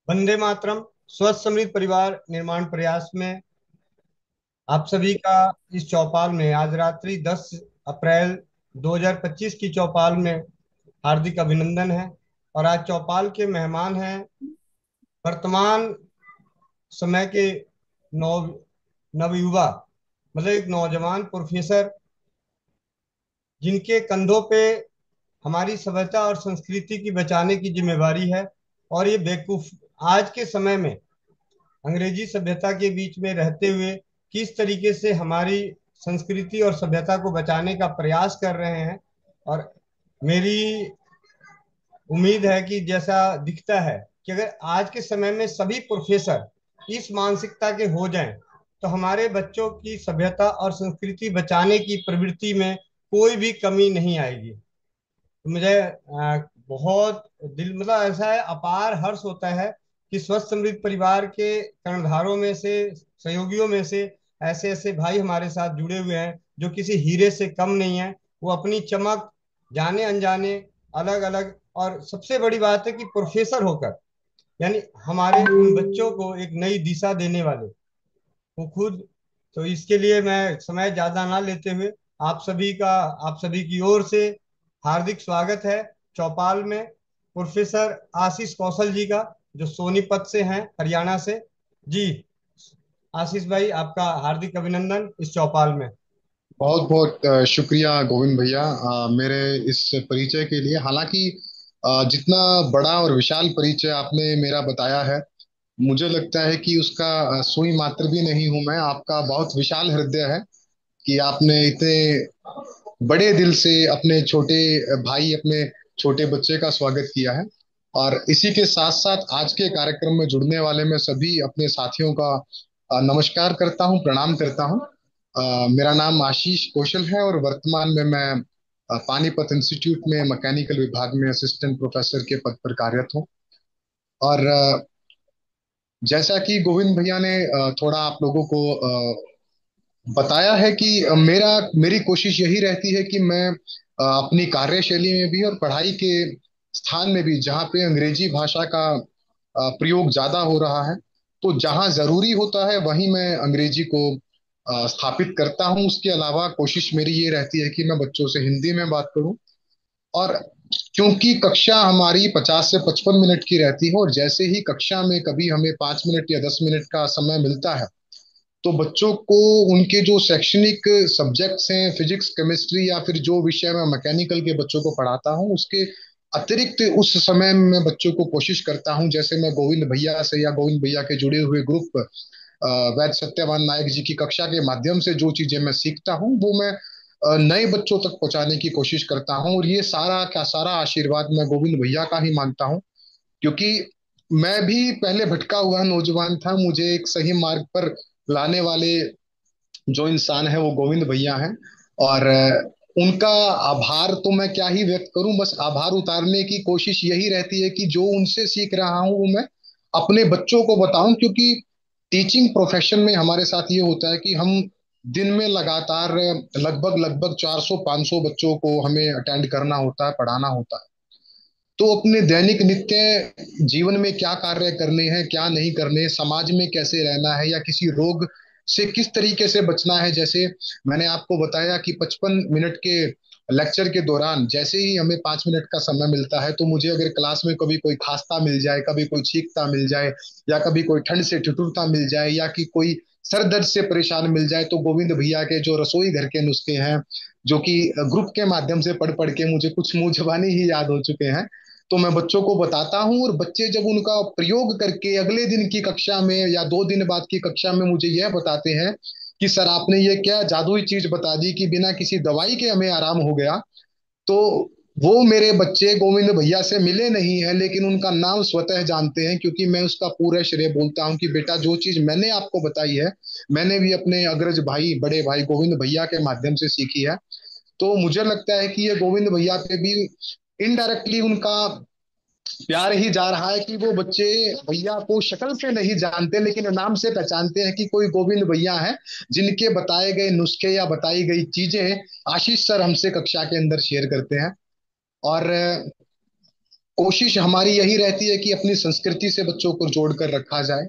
वंदे मातरम। स्वस्थ समृद्ध परिवार निर्माण प्रयास में आप सभी का इस चौपाल में आज रात्रि 10 अप्रैल 2025 की चौपाल में हार्दिक अभिनंदन है। और आज चौपाल के मेहमान हैं वर्तमान समय के नव नवयुवा, मतलब एक नौजवान प्रोफेसर जिनके कंधों पे हमारी सभ्यता और संस्कृति की बचाने की जिम्मेवारी है। और ये बेवकूफ आज के समय में अंग्रेजी सभ्यता के बीच में रहते हुए किस तरीके से हमारी संस्कृति और सभ्यता को बचाने का प्रयास कर रहे हैं। और मेरी उम्मीद है कि जैसा दिखता है कि अगर आज के समय में सभी प्रोफेसर इस मानसिकता के हो जाएं तो हमारे बच्चों की सभ्यता और संस्कृति बचाने की प्रवृत्ति में कोई भी कमी नहीं आएगी। तो मुझे बहुत दिल मतलब ऐसा है, अपार हर्ष होता है कि स्वस्थ समृद्ध परिवार के कर्णधारों में से, सहयोगियों में से ऐसे ऐसे भाई हमारे साथ जुड़े हुए हैं जो किसी हीरे से कम नहीं है। वो अपनी चमक जाने अनजाने अलग अलग, और सबसे बड़ी बात है कि प्रोफेसर होकर यानी हमारे उन बच्चों को एक नई दिशा देने वाले वो खुद। तो इसके लिए मैं समय ज्यादा ना लेते हुए आप सभी का, आप सभी की ओर से हार्दिक स्वागत है चौपाल में प्रोफेसर आशीष कौशल जी का, जो सोनीपत से हैं, हरियाणा से। जी आशीष भाई, आपका हार्दिक अभिनंदन इस चौपाल में। बहुत बहुत शुक्रिया गोविंद भैया, मेरे इस परिचय के लिए। हालांकि जितना बड़ा और विशाल परिचय आपने मेरा बताया है, मुझे लगता है कि उसका सुई मात्र भी नहीं हूं मैं। आपका बहुत विशाल हृदय है कि आपने इतने बड़े दिल से अपने छोटे भाई, अपने छोटे बच्चे का स्वागत किया है। और इसी के साथ साथ आज के कार्यक्रम में जुड़ने वाले मैं सभी अपने साथियों का नमस्कार करता हूं, प्रणाम करता हूं। मेरा नाम आशीष कौशल है और वर्तमान में मैं पानीपत इंस्टीट्यूट में मैकेनिकल विभाग में असिस्टेंट प्रोफेसर के पद पर कार्यरत हूँ। और जैसा कि गोविंद भैया ने थोड़ा आप लोगों को बताया है कि मेरी कोशिश यही रहती है कि मैं अपनी कार्यशैली में भी और पढ़ाई के स्थान में भी, जहाँ पे अंग्रेजी भाषा का प्रयोग ज्यादा हो रहा है, तो जहाँ जरूरी होता है वहीं मैं अंग्रेजी को स्थापित करता हूँ। उसके अलावा कोशिश मेरी ये रहती है कि मैं बच्चों से हिंदी में बात करूँ। और क्योंकि कक्षा हमारी 50 से 55 मिनट की रहती है, और जैसे ही कक्षा में कभी हमें 5 मिनट या 10 मिनट का समय मिलता है, तो बच्चों को उनके जो शैक्षणिक सब्जेक्ट्स हैं, फिजिक्स, केमिस्ट्री, या फिर जो विषय मैं मैकेनिकल के बच्चों को पढ़ाता हूँ, उसके अतिरिक्त उस समय में मैं बच्चों को कोशिश करता हूँ, जैसे मैं गोविंद भैया से या गोविंद भैया के जुड़े हुए ग्रुप वैद सत्यवान नायक जी की कक्षा के माध्यम से जो चीजें मैं सीखता हूँ, वो मैं नए बच्चों तक पहुंचाने की कोशिश करता हूँ। और ये सारा का सारा आशीर्वाद मैं गोविंद भैया का ही मानता हूँ, क्योंकि मैं भी पहले भटका हुआ नौजवान था। मुझे एक सही मार्ग पर लाने वाले जो इंसान है वो गोविंद भैया हैं। और उनका आभार तो मैं क्या ही व्यक्त करूं, बस आभार उतारने की कोशिश यही रहती है कि जो उनसे सीख रहा हूं वो मैं अपने बच्चों को बताऊं। क्योंकि टीचिंग प्रोफेशन में हमारे साथ ये होता है कि हम दिन में लगातार लगभग लगभग 400-500 बच्चों को हमें अटेंड करना होता है, पढ़ाना होता है। तो अपने दैनिक नित्य जीवन में क्या कार्य करने हैं, क्या नहीं करने, समाज में कैसे रहना है, या किसी रोग से किस तरीके से बचना है। जैसे मैंने आपको बताया कि 55 मिनट के लेक्चर के दौरान जैसे ही हमें 5 मिनट का समय मिलता है, तो मुझे अगर क्लास में कभी कोई खांसता मिल जाए, कभी कोई छींकता मिल जाए, या कभी कोई ठंड से ठिठुरता मिल जाए, या कि कोई सर दर्द से परेशान मिल जाए, तो गोविंद भैया के जो रसोई घर के नुस्खे हैं, जो कि ग्रुप के माध्यम से पढ़ पढ़ के मुझे कुछ मुंह जबानी ही याद हो चुके हैं, तो मैं बच्चों को बताता हूँ। और बच्चे जब उनका प्रयोग करके अगले दिन की कक्षा में या 2 दिन बाद की कक्षा में मुझे यह बताते हैं कि सर आपने ये क्या जादुई चीज बता दी कि बिना किसी दवाई के हमें आराम हो गया, तो वो मेरे बच्चे गोविंद भैया से मिले नहीं हैं, लेकिन उनका नाम स्वतः जानते हैं, क्योंकि मैं उसका पूरा श्रेय बोलता हूँ कि बेटा जो चीज मैंने आपको बताई है, मैंने भी अपने अग्रज भाई, बड़े भाई गोविंद भैया के माध्यम से सीखी है। तो मुझे लगता है कि ये गोविंद भैया पे भी इनडायरेक्टली उनका प्यार ही जा रहा है, कि वो बच्चे भैया को शक्ल से नहीं जानते, लेकिन नाम से पहचानते हैं कि कोई गोविंद भैया हैं, जिनके बताए गए नुस्खे या बताई गई चीजें आशीष सर हमसे कक्षा के अंदर शेयर करते हैं। और कोशिश हमारी यही रहती है कि अपनी संस्कृति से बच्चों को जोड़ कर रखा जाए।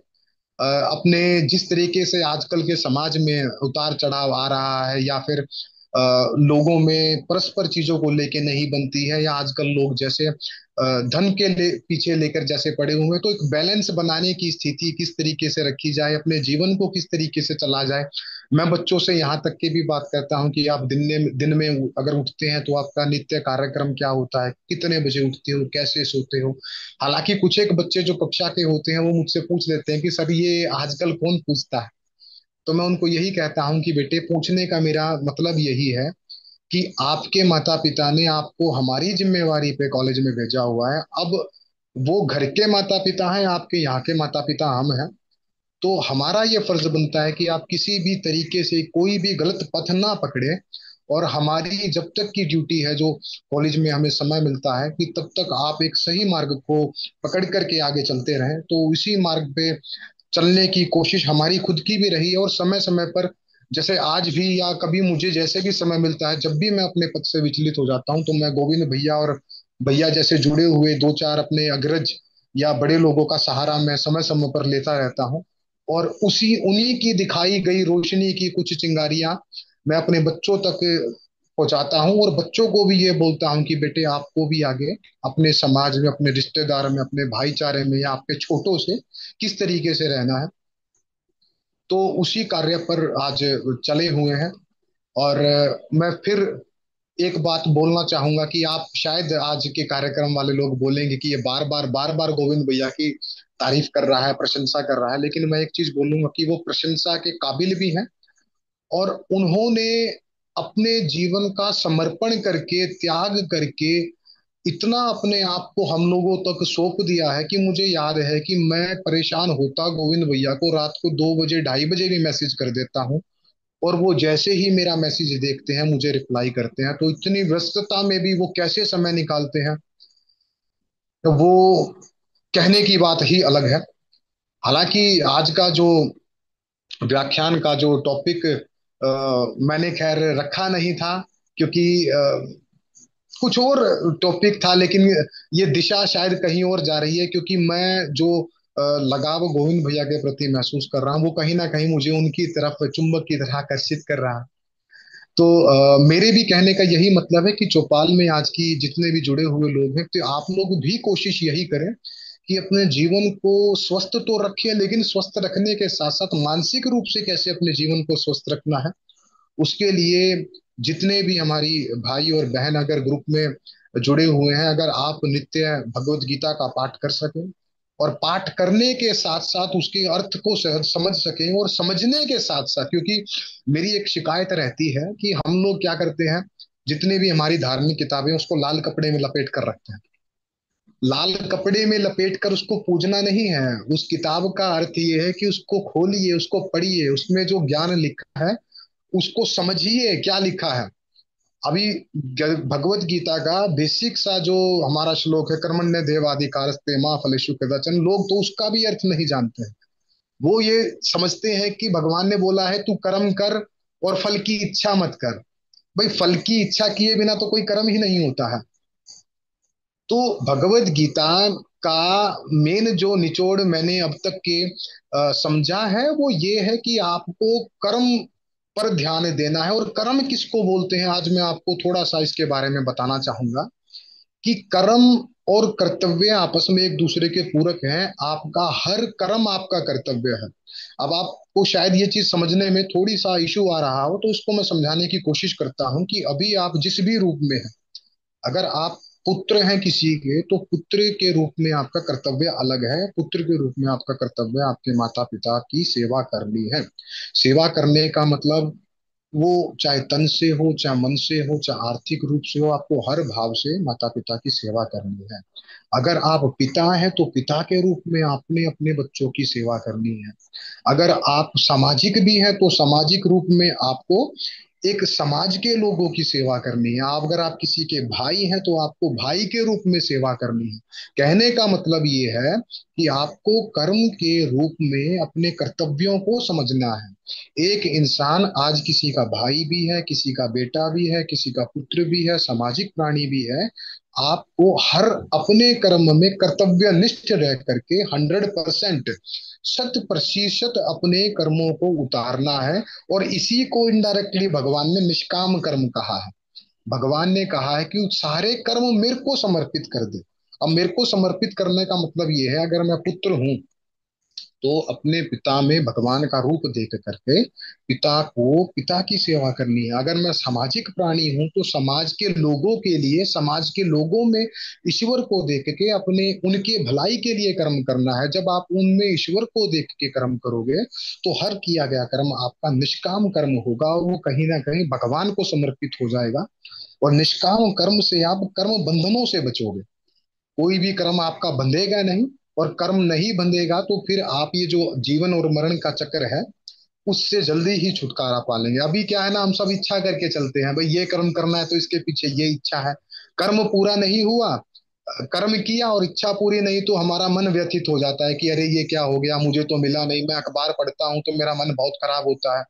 अपने जिस तरीके से आजकल के समाज में उतार चढ़ाव आ रहा है, या फिर लोगों में परस्पर चीजों को लेके नहीं बनती है, या आजकल लोग जैसे धन के पीछे लेकर जैसे पड़े हुए हैं, तो एक बैलेंस बनाने की स्थिति किस तरीके से रखी जाए, अपने जीवन को किस तरीके से चला जाए। मैं बच्चों से यहाँ तक की भी बात करता हूँ कि आप दिन में अगर उठते हैं तो आपका नित्य कार्यक्रम क्या होता है, कितने बजे उठते हो, कैसे सोते हो। हालांकि कुछ एक बच्चे जो कक्षा के होते हैं वो मुझसे पूछ लेते हैं कि सर ये आजकल कौन पूछता है। तो मैं उनको यही कहता हूँ कि बेटे, पूछने का मेरा मतलब यही है कि आपके माता पिता ने आपको हमारी जिम्मेवारी पे कॉलेज में भेजा हुआ है। अब वो घर के माता पिता हैं, आपके यहाँ के माता पिता हम हैं। तो हमारा ये फर्ज बनता है कि आप किसी भी तरीके से कोई भी गलत पथ ना पकड़े। और हमारी जब तक की ड्यूटी है, जो कॉलेज में हमें समय मिलता है, कि तब तक आप एक सही मार्ग को पकड़ करके आगे चलते रहें। तो इसी मार्ग पे चलने की कोशिश हमारी खुद की भी रही है। और समय समय पर, जैसे आज भी या कभी मुझे जैसे भी समय मिलता है, जब भी मैं अपने पद से विचलित हो जाता हूँ, तो मैं गोविंद भैया और भैया जैसे जुड़े हुए दो चार अपने अग्रज या बड़े लोगों का सहारा मैं समय समय पर लेता रहता हूँ। और उसी उन्हीं की दिखाई गई रोशनी की कुछ चिंगारियां मैं अपने बच्चों तक पहुंचाता हूँ। और बच्चों को भी ये बोलता हूँ कि बेटे, आपको भी आगे अपने समाज में, अपने रिश्तेदार में, अपने भाईचारे में, या आपके छोटों से किस तरीके से रहना है। तो उसी कार्य पर आज चले हुए हैं। और मैं फिर एक बात बोलना चाहूंगा कि आप शायद आज के कार्यक्रम वाले लोग बोलेंगे कि ये बार बार गोविंद भैया की तारीफ कर रहा है, प्रशंसा कर रहा है। लेकिन मैं एक चीज बोलूंगा कि वो प्रशंसा के काबिल भी हैं। और उन्होंने अपने जीवन का समर्पण करके, त्याग करके, इतना अपने आप को हम लोगों तक सौंप दिया है कि मुझे याद है कि मैं परेशान होता गोविंद भैया को रात को 2 बजे, 2:30 बजे भी मैसेज कर देता हूँ। और वो जैसे ही मेरा मैसेज देखते हैं, मुझे रिप्लाई करते हैं। तो इतनी व्यस्तता में भी वो कैसे समय निकालते हैं, तो वो कहने की बात ही अलग है। हालांकि आज का जो व्याख्यान का जो टॉपिक मैंने खैर रखा नहीं था, क्योंकि कुछ और टॉपिक था। लेकिन ये दिशा शायद कहीं और जा रही है, क्योंकि मैं जो लगाव गोविंद भैया के प्रति महसूस कर रहा हूँ, वो कहीं ना कहीं मुझे उनकी तरफ चुंबक की तरह आकर्षित कर रहा है। तो मेरे भी कहने का यही मतलब है कि चौपाल में आज की जितने भी जुड़े हुए लोग हैं, तो आप लोग भी कोशिश यही करें कि अपने जीवन को स्वस्थ तो रखें, लेकिन स्वस्थ रखने के साथ साथ मानसिक रूप से कैसे अपने जीवन को स्वस्थ रखना है, उसके लिए जितने भी हमारी भाई और बहन अगर ग्रुप में जुड़े हुए हैं, अगर आप नित्य भगवत गीता का पाठ कर सकें, और पाठ करने के साथ साथ उसके अर्थ को समझ सकें, और समझने के साथ साथ, क्योंकि मेरी एक शिकायत रहती है कि हम लोग क्या करते हैं, जितने भी हमारी धार्मिक किताबें उसको लाल कपड़े में लपेट कर रखते हैं। लाल कपड़े में लपेट कर उसको पूजना नहीं है। उस किताब का अर्थ ये है कि उसको खोलिए, उसको पढ़िए, उसमें जो ज्ञान लिखा है उसको समझिए क्या लिखा है। अभी भगवत गीता का बेसिक सा जो हमारा श्लोक है, कर्मण्य देवाधिकारस्ते माँ फलेषु कदाचन, लोग तो उसका भी अर्थ नहीं जानते हैं। वो ये समझते हैं कि भगवान ने बोला है तू कर्म कर और फल की इच्छा मत कर। भाई, फल की इच्छा किए बिना तो कोई कर्म ही नहीं होता है। तो भगवत गीता का मेन जो निचोड़ मैंने अब तक के समझा है, वो ये है कि आपको कर्म पर ध्यान देना है। और कर्म किसको बोलते हैं, आज मैं आपको थोड़ा सा इसके बारे में बताना चाहूंगा कि कर्म और कर्तव्य आपस में एक दूसरे के पूरक हैं। आपका हर कर्म आपका कर्तव्य है। अब आपको शायद ये चीज समझने में थोड़ी सा इशू आ रहा हो, तो इसको मैं समझाने की कोशिश करता हूं कि अभी आप जिस भी रूप में हैं, अगर आप पुत्र हैं किसी के, तो पुत्र के रूप में आपका कर्तव्य अलग है। पुत्र के रूप में आपका कर्तव्य आपके माता पिता की सेवा करनी है। सेवा करने का मतलब, वो चाहे तन से हो, चाहे मन से हो, चाहे आर्थिक रूप से हो, आपको हर भाव से माता पिता की सेवा करनी है। अगर आप पिता हैं तो पिता के रूप में आपने अपने बच्चों की सेवा करनी है। अगर आप सामाजिक भी हैं तो सामाजिक रूप में आपको एक समाज के लोगों की सेवा करनी है। आप अगर आप किसी के भाई हैं तो आपको भाई के रूप में सेवा करनी है। कहने का मतलब ये है कि आपको कर्म के रूप में अपने कर्तव्यों को समझना है। एक इंसान आज किसी का भाई भी है, किसी का बेटा भी है, किसी का पुत्र भी है, सामाजिक प्राणी भी है। आपको हर अपने कर्म में कर्तव्यनिष्ठ रह करके 100%, 100% अपने कर्मों को उतारना है। और इसी को इनडायरेक्टली भगवान ने निष्काम कर्म कहा है। भगवान ने कहा है कि सारे कर्म मेरे को समर्पित कर दे। अब मेरे को समर्पित करने का मतलब ये है, अगर मैं पुत्र हूं तो अपने पिता में भगवान का रूप देख करके पिता को, पिता की सेवा करनी है। अगर मैं सामाजिक प्राणी हूं तो समाज के लोगों के लिए, समाज के लोगों में ईश्वर को देख के अपने, उनके भलाई के लिए कर्म करना है। जब आप उनमें ईश्वर को देख के कर्म करोगे तो हर किया गया कर्म आपका निष्काम कर्म होगा, और वो कहीं ना कहीं भगवान को समर्पित हो जाएगा। और निष्काम कर्म से आप कर्म बंधनों से बचोगे। कोई भी कर्म आपका बंधेगा नहीं। और कर्म नहीं बंधेगा तो फिर आप ये जो जीवन और मरण का चक्कर है, उससे जल्दी ही छुटकारा पा लेंगे। अभी क्या है ना, हम सब इच्छा करके चलते हैं, भाई ये कर्म करना है तो इसके पीछे ये इच्छा है। कर्म पूरा नहीं हुआ, कर्म किया और इच्छा पूरी नहीं, तो हमारा मन व्यथित हो जाता है कि अरे ये क्या हो गया, मुझे तो मिला नहीं। मैं अखबार पढ़ता हूँ तो मेरा मन बहुत खराब होता है।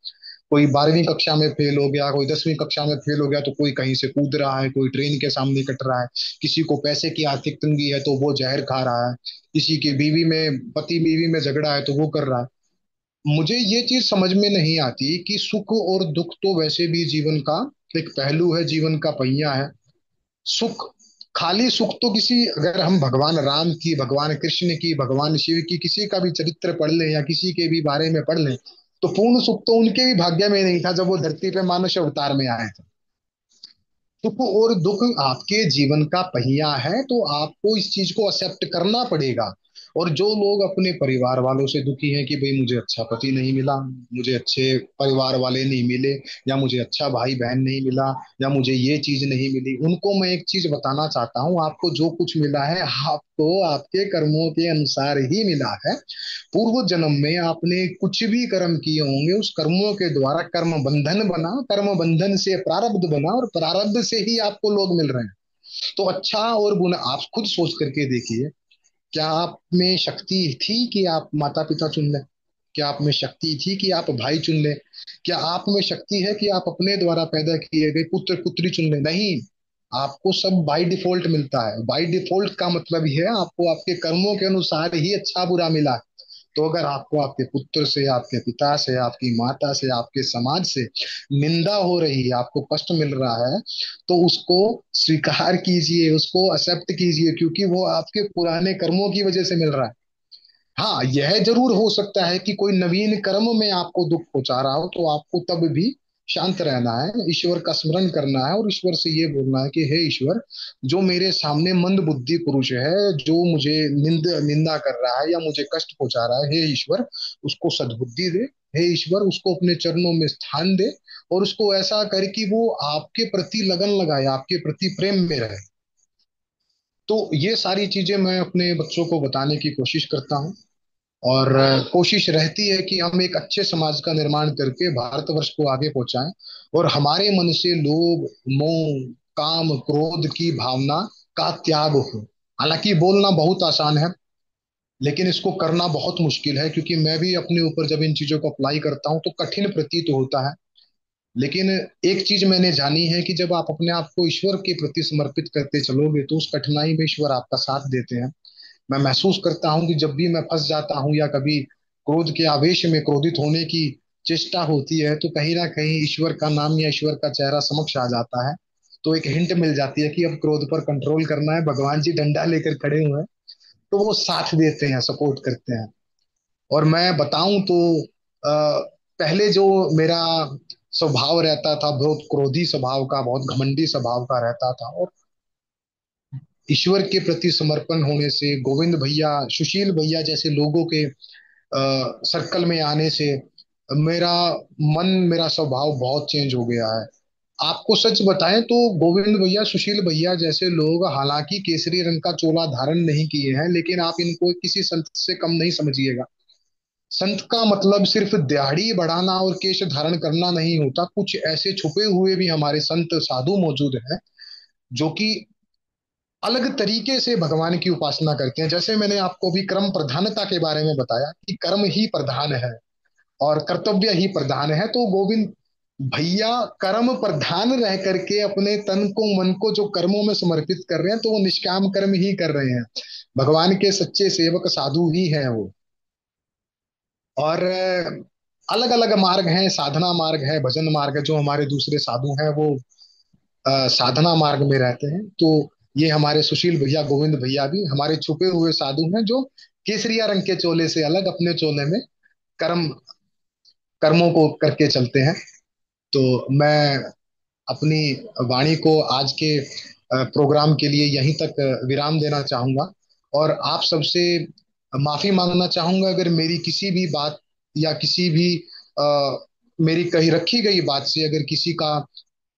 कोई 12वीं कक्षा में फेल हो गया, कोई 10वीं कक्षा में फेल हो गया, तो कोई कहीं से कूद रहा है, कोई ट्रेन के सामने कट रहा है। किसी को पैसे की आर्थिक तंगी है तो वो जहर खा रहा है। किसी की बीवी में, पति बीवी में झगड़ा है तो वो कर रहा है। मुझे ये चीज समझ में नहीं आती कि सुख और दुख तो वैसे भी जीवन का एक पहलू है, जीवन का पहिया है। सुख, खाली सुख तो किसी, अगर हम भगवान राम की, भगवान कृष्ण की, भगवान शिव की किसी का भी चरित्र पढ़ लें या किसी के भी बारे में पढ़ लें, तो पूर्ण सुख तो उनके भी भाग्य में नहीं था जब वो धरती पे मानुष अवतार में आए थे। सुख और दुख आपके जीवन का पहिया है, तो आपको इस चीज को एक्सेप्ट करना पड़ेगा। और जो लोग अपने परिवार वालों से दुखी हैं कि भाई मुझे अच्छा पति नहीं मिला, मुझे अच्छे परिवार वाले नहीं मिले, या मुझे अच्छा भाई बहन नहीं मिला, या मुझे ये चीज नहीं मिली, उनको मैं एक चीज बताना चाहता हूँ, आपको जो कुछ मिला है आपको आपके कर्मों के अनुसार ही मिला है। पूर्व जन्म में आपने कुछ भी कर्म किए होंगे, उस कर्मों के द्वारा कर्म बंधन बना, कर्म बंधन से प्रारब्ध बना, और प्रारब्ध से ही आपको लोग मिल रहे हैं। तो अच्छा और बुरा आप खुद सोच करके देखिए। क्या आप में शक्ति थी कि आप माता पिता चुन लें? क्या आप में शक्ति थी कि आप भाई चुन लें? क्या आप में शक्ति है कि आप अपने द्वारा पैदा किए गए पुत्र पुत्री चुन लें? नहीं। आपको सब बाय डिफॉल्ट मिलता है। बाय डिफॉल्ट का मतलब ही है आपको आपके कर्मों के अनुसार ही अच्छा बुरा मिला है। तो अगर आपको आपके पुत्र से, आपके पिता से, आपकी माता से, आपके समाज से निंदा हो रही है, आपको कष्ट मिल रहा है, तो उसको स्वीकार कीजिए, उसको एक्सेप्ट कीजिए, क्योंकि वो आपके पुराने कर्मों की वजह से मिल रहा है। हाँ, यह जरूर हो सकता है कि कोई नवीन कर्म में आपको दुख पहुंचा रहा हो, तो आपको तब भी शांत रहना है, ईश्वर का स्मरण करना है, और ईश्वर से ये बोलना है कि हे ईश्वर, जो मेरे सामने मंद बुद्धि पुरुष है, जो मुझे निंदा कर रहा है या मुझे कष्ट पहुंचा रहा है, हे ईश्वर उसको सद्बुद्धि दे। हे ईश्वर उसको अपने चरणों में स्थान दे, और उसको ऐसा कर कि वो आपके प्रति लगन लगाए, आपके प्रति प्रेम में रहे। तो ये सारी चीजें मैं अपने बच्चों को बताने की कोशिश करता हूँ। और कोशिश रहती है कि हम एक अच्छे समाज का निर्माण करके भारतवर्ष को आगे पहुंचाएं, और हमारे मन से लोभ, मोह, काम, क्रोध की भावना का त्याग हो। हालांकि बोलना बहुत आसान है, लेकिन इसको करना बहुत मुश्किल है, क्योंकि मैं भी अपने ऊपर जब इन चीजों को अप्लाई करता हूँ तो कठिन प्रतीत होता है। लेकिन एक चीज मैंने जानी है कि जब आप अपने आप को ईश्वर के प्रति समर्पित करते चलोगे तो उस कठिनाई में ईश्वर आपका साथ देते हैं। मैं महसूस करता हूँ कि जब भी मैं फंस जाता हूँ या कभी क्रोध के आवेश में क्रोधित होने की चेष्टा होती है, तो कहीं ना कहीं ईश्वर का नाम या ईश्वर का चेहरा समक्ष आ जाता है। तो एक हिंट मिल जाती है कि अब क्रोध पर कंट्रोल करना है, भगवान जी डंडा लेकर खड़े हुए हैं। तो वो साथ देते हैं, सपोर्ट करते हैं। और मैं बताऊं तो पहले जो मेरा स्वभाव रहता था, बहुत क्रोधी स्वभाव का, बहुत घमंडी स्वभाव का रहता था, और ईश्वर के प्रति समर्पण होने से, गोविंद भैया, सुशील भैया जैसे लोगों के सर्कल में आने से मेरा मन, मेरा स्वभाव बहुत चेंज हो गया है। आपको सच बताएं तो गोविंद भैया, सुशील भैया जैसे लोग हालांकि केसरी रंग का चोला धारण नहीं किए हैं, लेकिन आप इनको किसी संत से कम नहीं समझिएगा। संत का मतलब सिर्फ दाढ़ी बढ़ाना और केश धारण करना नहीं होता। कुछ ऐसे छुपे हुए भी हमारे संत साधु मौजूद हैं जो कि अलग तरीके से भगवान की उपासना करते हैं। जैसे मैंने आपको भी कर्म प्रधानता के बारे में बताया कि कर्म ही प्रधान है। और कर्तव्य ही प्रधान है। तो गोविंद भैया कर्म प्रधान रह करके अपने तन को मन को जो कर्मों में समर्पित कर रहे हैं, तो वो निष्काम कर्म ही कर रहे हैं। भगवान के सच्चे सेवक साधु ही हैं वो। और अलग अलग मार्ग हैं, साधना मार्ग है, भजन मार्ग है। जो हमारे दूसरे साधु हैं वो साधना मार्ग में रहते हैं। तो ये हमारे सुशील भैया, गोविंद भैया भी हमारे छुपे हुए साधु हैं, जो केसरिया रंग के चोले से अलग अपने चोले में कर्म कर्मों को करके चलते हैं। तो मैं अपनी वाणी को आज के प्रोग्राम के लिए यहीं तक विराम देना चाहूंगा। और आप सबसे माफी मांगना चाहूंगा अगर मेरी किसी भी बात या किसी भी मेरी कही रखी गई बात से अगर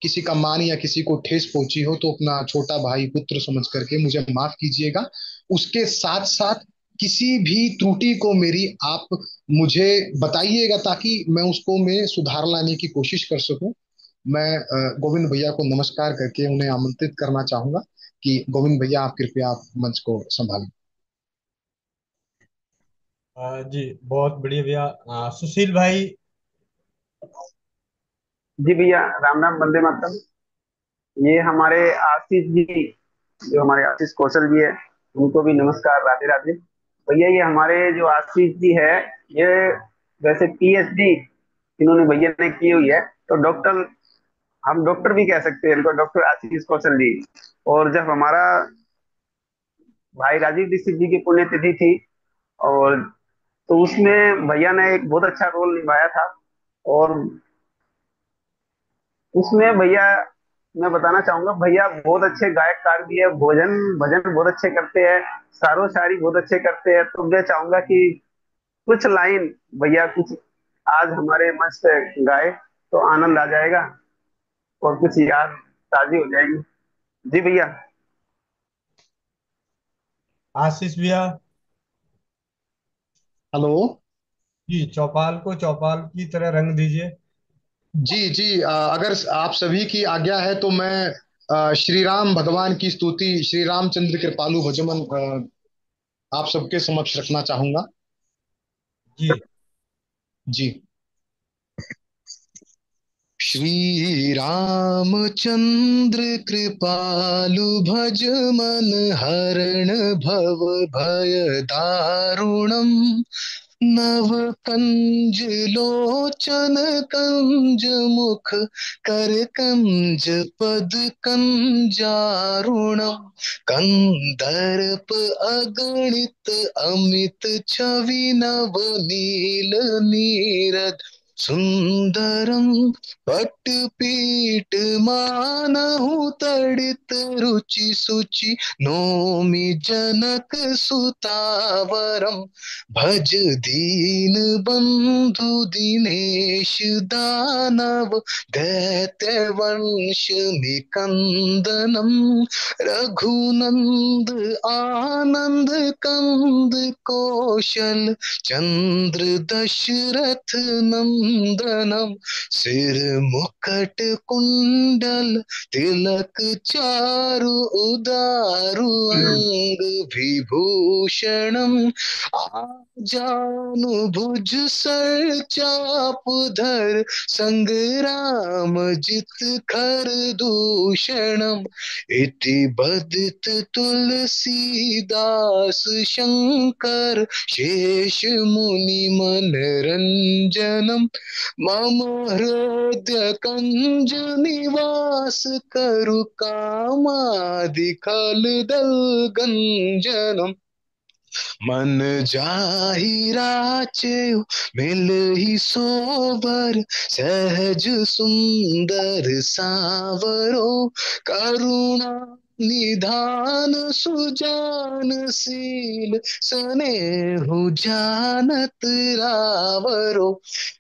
किसी का मान या किसी को ठेस पहुंची हो, तो अपना छोटा भाई पुत्र समझ करके मुझे माफ कीजिएगा। उसके साथ साथ किसी भी त्रुटि को मेरी आप मुझे बताइएगा, ताकि मैं सुधार लाने की कोशिश कर सकूं। मैं गोविंद भैया को नमस्कार करके उन्हें आमंत्रित करना चाहूंगा कि गोविंद भैया आप कृपया आप मंच को संभालें। जी बहुत बढ़िया भैया। सुशील भाई। जी भैया, राम राम, वंदे मातरम। ये हमारे आशीष जी, जो हमारे आशीष कौशल जी है, उनको भी नमस्कार, राधे राधे। भैया ये हमारे जो आशीष जी है, ये वैसे पीएचडी इन्होंने भैया ने की हुई है। तो डॉक्टर, हम डॉक्टर भी कह सकते हैं इनको, डॉक्टर आशीष कौशल जी। और जब हमारा भाई राजीव दीक्षित जी की पुण्यतिथि थी, और तो उसमें भैया ने एक बहुत अच्छा रोल निभाया था। और उसमें भैया, मैं बताना चाहूंगा, भैया बहुत अच्छे गायककार भी है, भोजन भजन बहुत अच्छे करते हैं, सारो शायरी बहुत अच्छे करते हैं। तो मैं चाहूंगा कि कुछ लाइन भैया कुछ आज हमारे मंच पे गाए तो आनंद आ जाएगा और कुछ याद ताजी हो जाएगी। जी भैया। आशीष भैया। हेलो। जी चौपाल को चौपाल की तरह रंग दीजिए। जी जी, अगर आप सभी की आज्ञा है तो मैं श्री राम भगवान की स्तुति, श्री रामचंद्र कृपालु भजमन आप सबके समक्ष रखना चाहूंगा। जी। जी। श्री रामचंद्र कृपालु भज मन हरण भव भय दारुणम, नव कंज लोचन कंज मुख कर कंज पद कंजारुणम, कंदर्प अगणित अमित छवि नव नील नीरद सुंदरम, पट्टपीठ मानहु तड़ित रुचि सुचि, नोमि जनक सुतावरम, भज दीन बंधु दिनेश दानव, दैत्य वंश निकंदनम, रघुनंद आनंद कंद कौशल चंद्र दशरथ नंदनम, सिर मुकुट कुंडल तिलक चारु उदारु अंग विभूषणम, जानु भुज सर चाप धर संग्राम जित खर दूषणम, इति बदित तुलसीदास शंकर शेष मुनि मन रंजनम, मम हृदय कंज निवास करु कामादि खल दल गंजनम, मन जाहि राचे मिलहि सोबर, सहज सुंदर सावरो, करुणा निधान सुजान शील, स्नेहु जानत रावरो,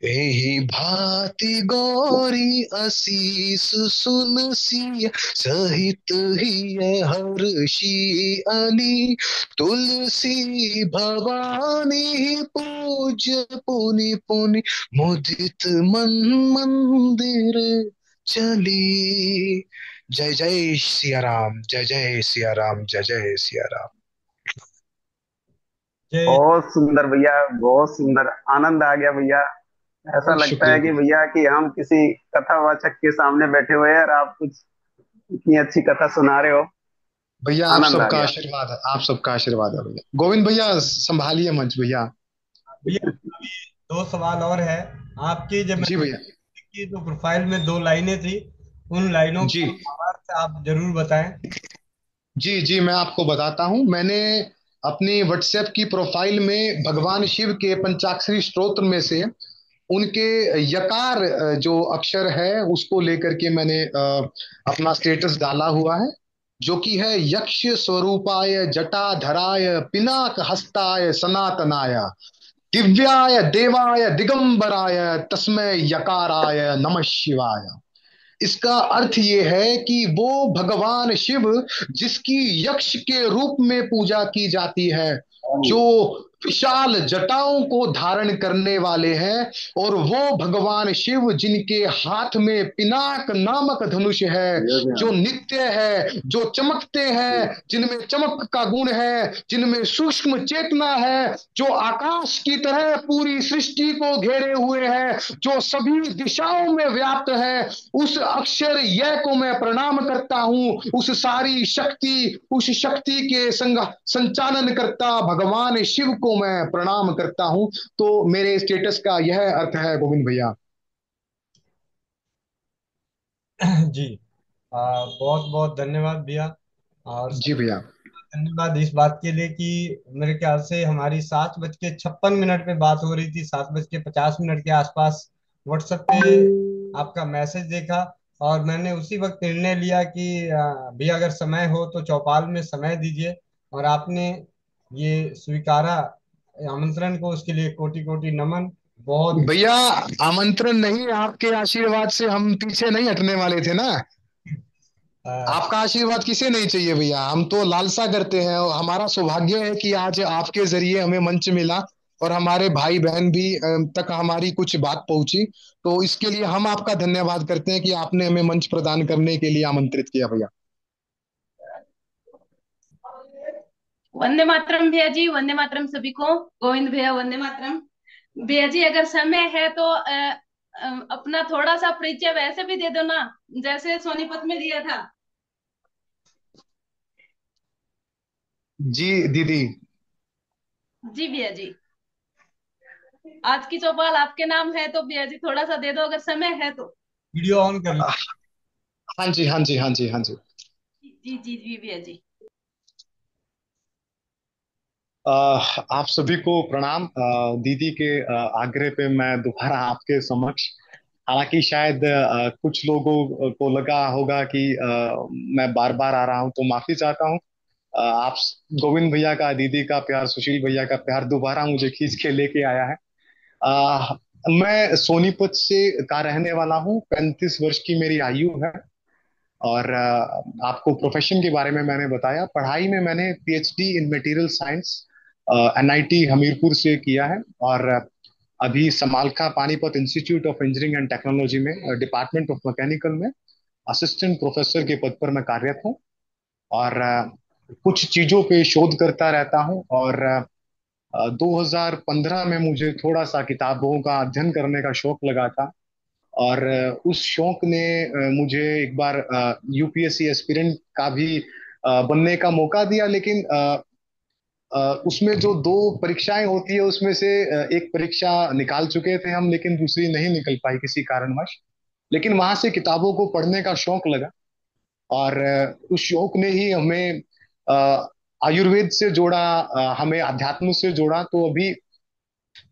एहि भांति गौरी असीस सुनसिय, सहित हिय हर्षि अली, तुलसी भवानी पूज्य पुनि पुनि, मुदित मन मंदिर चली। जय जय सिया राम, जय जय सिया राम, जय जय सिया राम। जय। बहुत सुंदर भैया, बहुत सुंदर, आनंद आ गया भैया। ऐसा बहुत लगता शुक्रिया है कि भैया। भैया कि हम किसी कथावाचक के सामने बैठे हुए हैं और आप कुछ इतनी अच्छी कथा सुना रहे हो। भैया आप आनंद आ सबका गया। आशीर्वाद है, आप सबका आशीर्वाद है भैया। गोविंद भैया संभालिए मंच भैया। भैया अभी दो सवाल और है आपकी। जब जी मैंने भैया। की तो प्रोफाइल में दो लाइनें थी, उन लाइनों जी का भावार्थ आप जरूर बताएं। जी जी, मैं आपको बताता हूँ। मैंने अपनी व्हाट्सएप की प्रोफाइल में भगवान शिव के पंचाक्षरी स्तोत्र में से उनके यकार जो अक्षर है उसको लेकर के मैंने अपना स्टेटस डाला हुआ है, जो कि है यक्ष स्वरूपाय जटाधराय पिनाक हस्ताय सनातनाय दिव्याय देवाय दिगंबराय तस्मै यकाराय नमः शिवाय। इसका अर्थ ये है कि वो भगवान शिव जिसकी यक्ष के रूप में पूजा की जाती है, जो विशाल जटाओं को धारण करने वाले हैं, और वो भगवान शिव जिनके हाथ में पिनाक नामक धनुष है, जो नित्य है, जो चमकते हैं, जिनमें चमक का गुण है, जिनमें सूक्ष्म चेतना है, जो आकाश की तरह पूरी सृष्टि को घेरे हुए है, जो सभी दिशाओं में व्याप्त है, उस अक्षर य को मैं प्रणाम करता हूं। उस सारी शक्ति, उस शक्ति के संग संचालन करता भगवान शिव को मैं प्रणाम करता हूं। तो मेरे स्टेटस का यह अर्थ है गोविंद भैया। जी, बहुत बहुत धन्यवाद भैया। और जी भैया। धन्यवाद इस बात के लिए कि मेरे ख्याल से हमारी 7:56 पे बात हो रही थी, 7:50 के आसपास व्हाट्सएप पे आपका मैसेज देखा और मैंने उसी वक्त निर्णय लिया कि भैया अगर समय हो तो चौपाल में समय दीजिए। और आपने ये स्वीकारा आमंत्रण को, उसके लिए कोटि कोटि नमन। बहुत भैया आमंत्रण नहीं, आपके आशीर्वाद से हम पीछे नहीं हटने वाले थे ना। अ, आपका आशीर्वाद किसे नहीं चाहिए भैया, हम तो लालसा करते हैं, और हमारा सौभाग्य है कि आज आपके जरिए हमें मंच मिला और हमारे भाई बहन भी तक हमारी कुछ बात पहुंची। तो इसके लिए हम आपका धन्यवाद करते हैं कि आपने हमें मंच प्रदान करने के लिए आमंत्रित किया भैया। वंदे मातरम भैया जी, वंदे मातरम सभी को। गोविंद भैया वंदे मातरम। भैया जी अगर समय है तो अपना थोड़ा सा परिचय वैसे भी दे दो ना, जैसे सोनीपत में दिया था। जी दीदी। जी भैया जी, आज की चौपाल आपके नाम है तो भैया जी थोड़ा सा दे दो अगर समय है तो। वीडियो ऑन कर लीजिए। हाँ जी हाँ जी हाँ जी हाँ जी। जी जी जी भैया जी। अ, आप सभी को प्रणाम। दीदी के आग्रह पे मैं दोबारा आपके समक्ष, हालांकि शायद कुछ लोगों को लगा होगा कि मैं बार बार आ रहा हूं, तो माफी चाहता हूं। आप गोविंद भैया का, दीदी का प्यार, सुशील भैया का प्यार दोबारा मुझे खींच के लेके आया है। अ, मैं सोनीपत से का रहने वाला हूँ, 35 वर्ष की मेरी आयु है। और आपको प्रोफेशन के बारे में मैंने बताया। पढ़ाई में मैंने PhD in material science NIT Hamirpur से किया है। और अभी Samalkha Panipat institute of engineering and technology में डिपार्टमेंट ऑफ मैकेनिकल में असिस्टेंट प्रोफेसर के पद पर मैं कार्यरत हूँ। और कुछ चीजों पे शोध करता रहता हूँ। और 2015 में मुझे थोड़ा सा किताबों का अध्ययन करने का शौक लगा था। और उस शौक ने मुझे एक बार यूपीएससी एस्पिरेंट का भी बनने का मौका दिया। लेकिन उसमें जो दो परीक्षाएं होती है उसमें से एक परीक्षा निकाल चुके थे हम, लेकिन दूसरी नहीं निकल पाई किसी कारणवश। लेकिन वहां से किताबों को पढ़ने का शौक लगा। और उस शौक ने ही हमें अ, आयुर्वेद से जोड़ा, हमें अध्यात्म से जोड़ा। तो अभी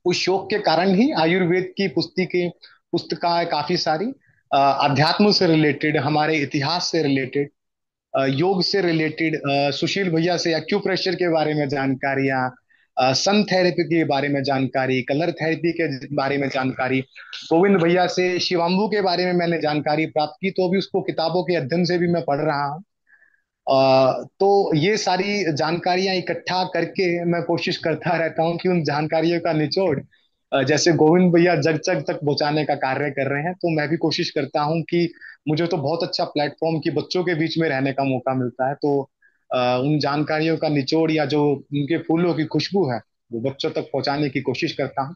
उस शौक के कारण ही आयुर्वेद की पुस्तकें काफी सारी, अध्यात्म से रिलेटेड, हमारे इतिहास से रिलेटेड, योग से रिलेटेड, सुशील भैया से एक्यूप्रेशर के बारे में जानकारियां, सन थेरेपी के बारे में जानकारी, कलर थेरेपी के बारे में जानकारी, गोविंद भैया से शिवाम्बू के बारे में मैंने जानकारी प्राप्त की। तो अभी उसको किताबों के अध्ययन से भी मैं पढ़ रहा हूँ। तो ये सारी जानकारियां इकट्ठा करके मैं कोशिश करता रहता हूँ कि उन जानकारियों का निचोड़ जैसे गोविंद भैया जग जग तक पहुंचाने का कार्य कर रहे हैं, तो मैं भी कोशिश करता हूँ कि मुझे तो बहुत अच्छा प्लेटफॉर्म की बच्चों के बीच में रहने का मौका मिलता है। तो उन जानकारियों का निचोड़ या जो उनके फूलों की खुशबू है वो बच्चों तक पहुंचाने की कोशिश करता हूँ।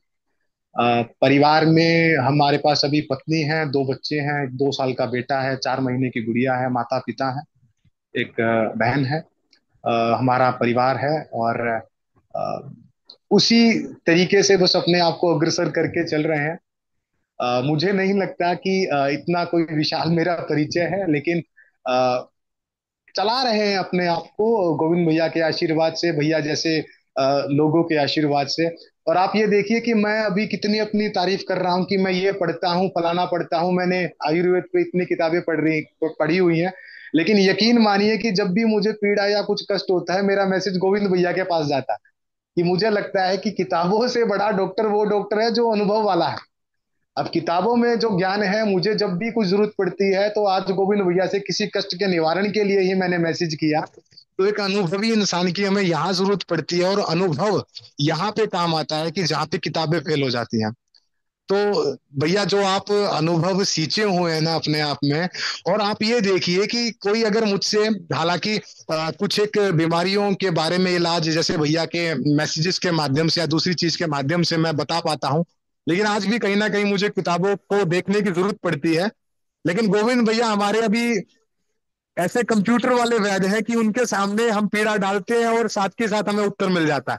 परिवार में हमारे पास अभी पत्नी है, दो बच्चे हैं, 2 साल का बेटा है, 4 महीने की गुड़िया है, माता पिता है, एक बहन है। हमारा परिवार है और अ, उसी तरीके से बस अपने आप को अग्रसर करके चल रहे हैं। मुझे नहीं लगता कि इतना कोई विशाल मेरा परिचय है, लेकिन अ, चला रहे हैं अपने आप को गोविंद भैया के आशीर्वाद से, भैया जैसे लोगों के आशीर्वाद से। और आप ये देखिए कि मैं अभी कितनी अपनी तारीफ कर रहा हूँ कि मैं ये पढ़ता हूँ, फलाना पढ़ता हूँ, मैंने आयुर्वेद पे इतनी किताबें पढ़ी हुई हैं। लेकिन यकीन मानिए कि जब भी मुझे पीड़ा या कुछ कष्ट होता है, मेरा मैसेज गोविंद भैया के पास जाता है। कि मुझे लगता है कि किताबों से बड़ा डॉक्टर वो डॉक्टर है जो अनुभव वाला है। अब किताबों में जो ज्ञान है, मुझे जब भी कुछ जरूरत पड़ती है तो आज गोविंद भैया से किसी कष्ट के निवारण के लिए ही मैंने मैसेज किया। तो एक अनुभवी इंसान की हमें यहाँ जरूरत पड़ती है, और अनुभव यहाँ पे काम आता है कि जहाँ पे किताबें फेल हो जाती हैं। तो भैया, जो आप अनुभव सींचे हुए हैं ना अपने आप में, और आप ये देखिए कि कोई अगर मुझसे, हालांकि कुछ एक बीमारियों के बारे में इलाज जैसे भैया के मैसेजेस के माध्यम से या दूसरी चीज के माध्यम से मैं बता पाता हूँ, लेकिन आज भी कहीं ना कहीं मुझे किताबों को देखने की जरूरत पड़ती है। लेकिन गोविंद भैया हमारे अभी ऐसे कंप्यूटर वाले वैद्य हैं कि उनके सामने हम पीड़ा डालते हैं और साथ के साथ हमें उत्तर मिल जाता है।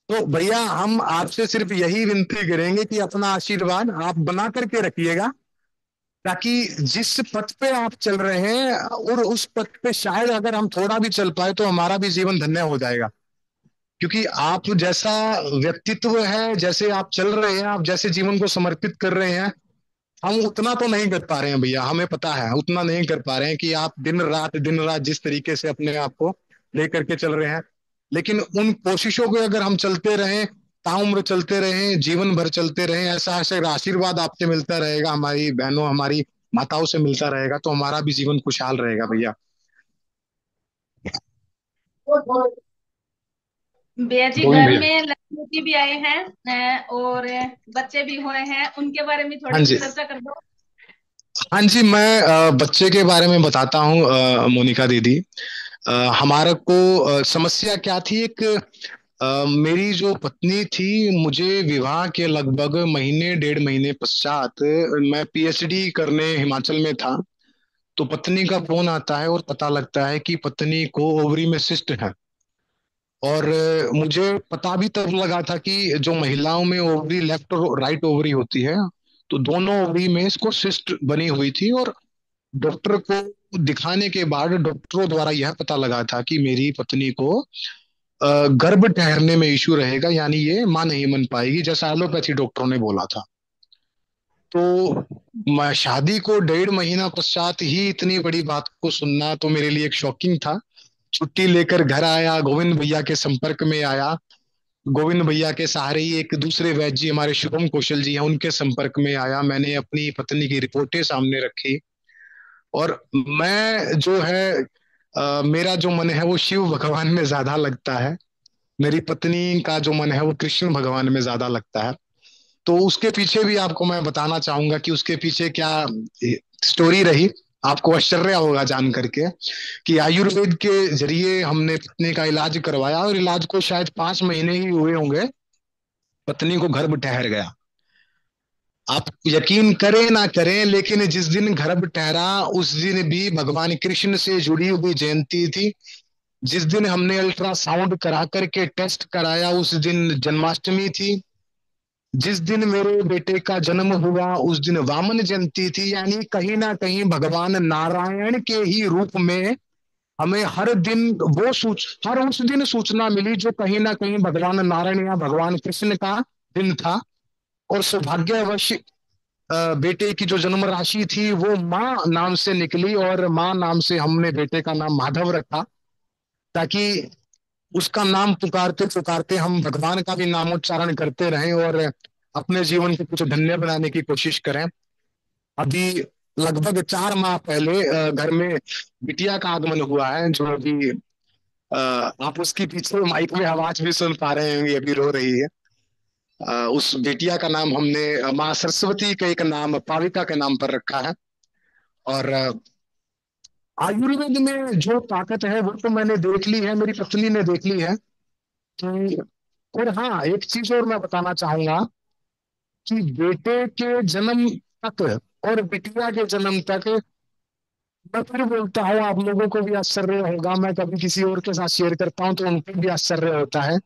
तो भैया, हम आपसे सिर्फ यही विनती करेंगे कि अपना आशीर्वाद आप बना करके रखिएगा, ताकि जिस पथ पे आप चल रहे हैं और उस पथ पे शायद अगर हम थोड़ा भी चल पाए तो हमारा भी जीवन धन्य हो जाएगा। क्योंकि आप जैसा व्यक्तित्व है, जैसे आप चल रहे हैं, आप जैसे जीवन को समर्पित कर रहे हैं, हम उतना तो नहीं कर पा रहे हैं भैया, हमें पता है उतना नहीं कर पा रहे हैं कि आप दिन रात जिस तरीके से अपने आप को लेकर के चल रहे हैं। लेकिन उन कोशिशों को अगर हम चलते रहें, ताउम्र चलते रहें, जीवन भर चलते रहें, ऐसा ऐसा आशीर्वाद आपसे मिलता रहेगा, हमारी बहनों, हमारी माताओं से मिलता रहेगा, तो हमारा भी जीवन खुशहाल रहेगा भैया। भैया जी, गोविंद घर भैया। में लक्ष्मी जी भी आए हैं, और बच्चे भी हुए हैं, उनके बारे में हाँ थोड़ी सी जी। चर्चा कर दो। हाँ जी, मैं बच्चे के बारे में बताता हूँ मोनिका दीदी। अ, हमारा को समस्या क्या थी, एक मेरी जो पत्नी थी, मुझे विवाह के लगभग महीने 1.5 महीने पश्चात मैं पीएचडी करने हिमाचल में था। तो पत्नी का फोन आता है और पता लगता है कि पत्नी को ओवरी में सिस्ट है। और मुझे पता भी तब लगा था कि जो महिलाओं में ओवरी, लेफ्ट और राइट ओवरी होती है, तो दोनों ओवरी में इसको सिस्ट बनी हुई थी। और डॉक्टर को दिखाने के बाद डॉक्टरों द्वारा यह पता लगा था कि मेरी पत्नी को गर्भ ठहरने में इशू रहेगा, यानी ये मां नहीं बन पाएगी, जैसा एलोपैथी डॉक्टरों ने बोला था। तो मैं शादी को 1.5 महीना पश्चात ही इतनी बड़ी बात को सुनना तो मेरे लिए एक शॉकिंग था। छुट्टी लेकर घर आया, गोविंद भैया के संपर्क में आया। गोविंद भैया के सहारे ही एक दूसरे वैद्य जी, हमारे शुभम कौशल जी हैं, उनके संपर्क में आया। मैंने अपनी पत्नी की रिपोर्टें सामने रखी। और मैं जो है मेरा जो मन है वो शिव भगवान में ज्यादा लगता है। मेरी पत्नी का जो मन है वो कृष्ण भगवान में ज्यादा लगता है। तो उसके पीछे भी आपको मैं बताना चाहूंगा कि उसके पीछे क्या स्टोरी रही। आपको आश्चर्य होगा जान करके कि आयुर्वेद के जरिए हमने पत्नी का इलाज करवाया, और इलाज को शायद 5 महीने ही हुए होंगे, पत्नी को गर्भ ठहर गया। आप यकीन करें ना करें, लेकिन जिस दिन गर्भ ठहरा उस दिन भी भगवान कृष्ण से जुड़ी हुई जयंती थी। जिस दिन हमने अल्ट्रासाउंड करा करके टेस्ट कराया उस दिन जन्माष्टमी थी। जिस दिन मेरे बेटे का जन्म हुआ उस दिन वामन जयंती थी। यानी कहीं ना कहीं भगवान नारायण के ही रूप में हमें हर दिन हर उस दिन सूचना मिली जो कहीं ना कहीं भगवान नारायण या भगवान कृष्ण का दिन था। और सौभाग्यवश बेटे की जो जन्म राशि थी वो माँ नाम से निकली, और माँ नाम से हमने बेटे का नाम माधव रखा, ताकि उसका नाम पुकारते पुकारते हम भगवान का भी नामोच्चारण करते रहें और अपने जीवन को कुछ धन्य बनाने की कोशिश करें। अभी लगभग 4 माह पहले घर में बिटिया का आगमन हुआ है, जो अभी आप उसकी पीछे माइक में आवाज भी सुन पा रहे हैं, ये अभी रो रही है। उस बेटिया का नाम हमने माँ सरस्वती के एक नाम पाविका के नाम पर रखा है। और आयुर्वेद में जो ताकत है वो तो मैंने देख ली है, मेरी पत्नी ने देख ली है कि और हाँ, एक चीज और मैं बताना चाहूंगा कि बेटे के जन्म तक और बिटिया के जन्म तक, मैं फिर बोलता हूँ, आप लोगों को भी आश्चर्य होगा, मैं कभी किसी और के साथ शेयर करता हूँ तो उनको भी आश्चर्य होता है।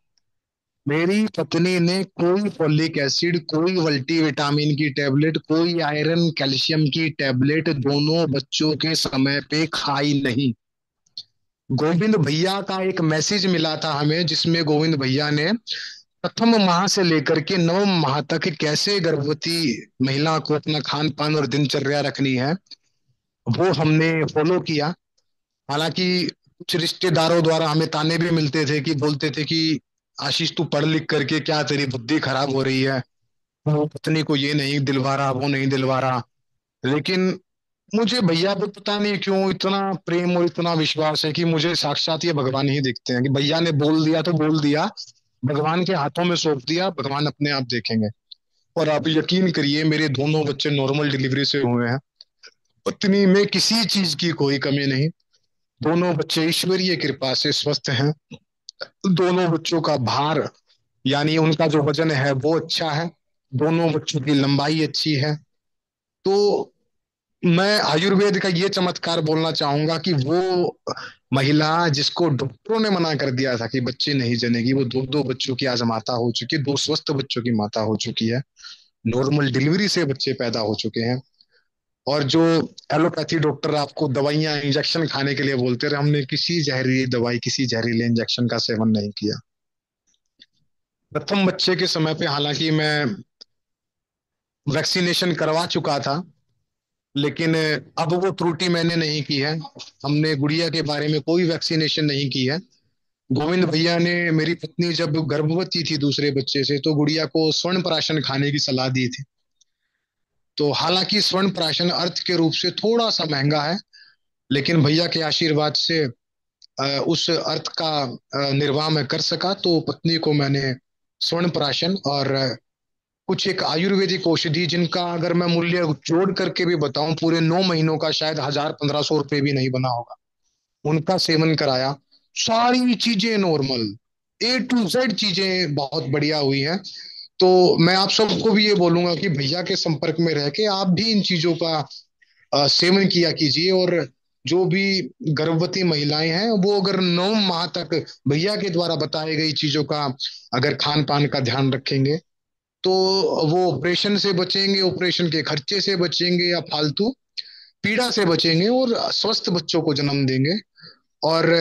मेरी पत्नी ने कोई फोलिक एसिड, कोई मल्टीविटामिन की टेबलेट, कोई आयरन कैल्शियम की टेबलेट दोनों बच्चों के समय पे खाई नहीं। गोविंद भैया का एक मैसेज मिला था हमें, जिसमें गोविंद भैया ने प्रथम माह से लेकर के नवम माह तक कैसे गर्भवती महिला को अपना खान पान और दिनचर्या रखनी है, वो हमने फॉलो किया। हालांकि कुछ रिश्तेदारों द्वारा हमें ताने भी मिलते थे, कि बोलते थे कि आशीष तू पढ़ लिख करके क्या तेरी बुद्धि खराब हो रही है, वो पत्नी को ये नहीं दिलवा रहा, वो नहीं दिलवा रहा। लेकिन मुझे भैया पे पता नहीं क्यों इतना प्रेम और इतना विश्वास है कि मुझे साक्षात ये भगवान ही दिखते हैं, कि भैया ने बोल दिया तो बोल दिया, भगवान के हाथों में सौंप दिया, भगवान अपने आप देखेंगे। और आप यकीन करिए, मेरे दोनों बच्चे नॉर्मल डिलीवरी से हुए हैं। पत्नी में किसी चीज की कोई कमी नहीं। दोनों बच्चे ईश्वरीय कृपा से स्वस्थ हैं। दोनों बच्चों का भार, यानी उनका जो वजन है वो अच्छा है। दोनों बच्चों की लंबाई अच्छी है। तो मैं आयुर्वेद का ये चमत्कार बोलना चाहूंगा कि वो महिला जिसको डॉक्टरों ने मना कर दिया था कि बच्चे नहीं जनेगी, वो दो दो बच्चों की आज माता हो चुकी है, दो स्वस्थ बच्चों की माता हो चुकी है। नॉर्मल डिलीवरी से बच्चे पैदा हो चुके हैं। और जो एलोपैथी डॉक्टर आपको दवाइयां इंजेक्शन खाने के लिए बोलते रहे, हमने किसी जहरीली दवाई, किसी जहरीले इंजेक्शन का सेवन नहीं किया। प्रथम बच्चे के समय पे हालांकि मैं वैक्सीनेशन करवा चुका था, लेकिन अब वो त्रुटि मैंने नहीं की है। हमने गुड़िया के बारे में कोई वैक्सीनेशन नहीं की है। गोविंद भैया ने, मेरी पत्नी जब गर्भवती थी दूसरे बच्चे से, तो गुड़िया को स्वर्ण प्राशन खाने की सलाह दी थी। तो हालांकि स्वर्ण प्राशन अर्थ के रूप से थोड़ा सा महंगा है, लेकिन भैया के आशीर्वाद से उस अर्थ का निर्वाह मैं कर सका। तो पत्नी को मैंने स्वर्ण प्राशन और कुछ एक आयुर्वेदिक औषधि, जिनका अगर मैं मूल्य जोड़ करके भी बताऊं, पूरे 9 महीनों का शायद 1000-1500 रुपये भी नहीं बना होगा, उनका सेवन कराया। सारी चीजें नॉर्मल, A to Z चीजें बहुत बढ़िया हुई हैं। तो मैं आप सबको भी ये बोलूंगा कि भैया के संपर्क में रह के आप भी इन चीजों का सेवन किया कीजिए। और जो भी गर्भवती महिलाएं हैं, वो अगर 9 माह तक भैया के द्वारा बताई गई चीजों का अगर खान पान का ध्यान रखेंगे, तो वो ऑपरेशन से बचेंगे, ऑपरेशन के खर्चे से बचेंगे, या फालतू पीड़ा से बचेंगे, और स्वस्थ बच्चों को जन्म देंगे। और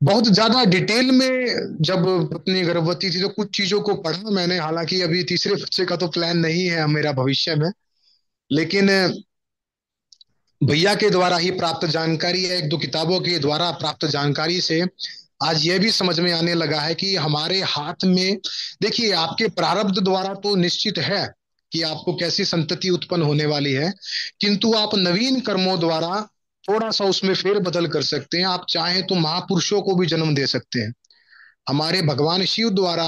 बहुत ज्यादा डिटेल में जब पत्नी गर्भवती थी तो कुछ चीजों को पढ़ा मैंने। हालांकि अभी तीसरे बच्चे का तो प्लान नहीं है मेरा भविष्य में, लेकिन भैया के द्वारा ही प्राप्त जानकारी है, एक दो किताबों के द्वारा प्राप्त जानकारी से आज ये भी समझ में आने लगा है कि हमारे हाथ में, देखिए, आपके प्रारब्ध द्वारा तो निश्चित है कि आपको कैसी संतति उत्पन्न होने वाली है, किंतु आप नवीन कर्मों द्वारा थोड़ा सा उसमें फेर बदल कर सकते हैं। आप चाहें तो महापुरुषों को भी जन्म दे सकते हैं। हमारे भगवान शिव द्वारा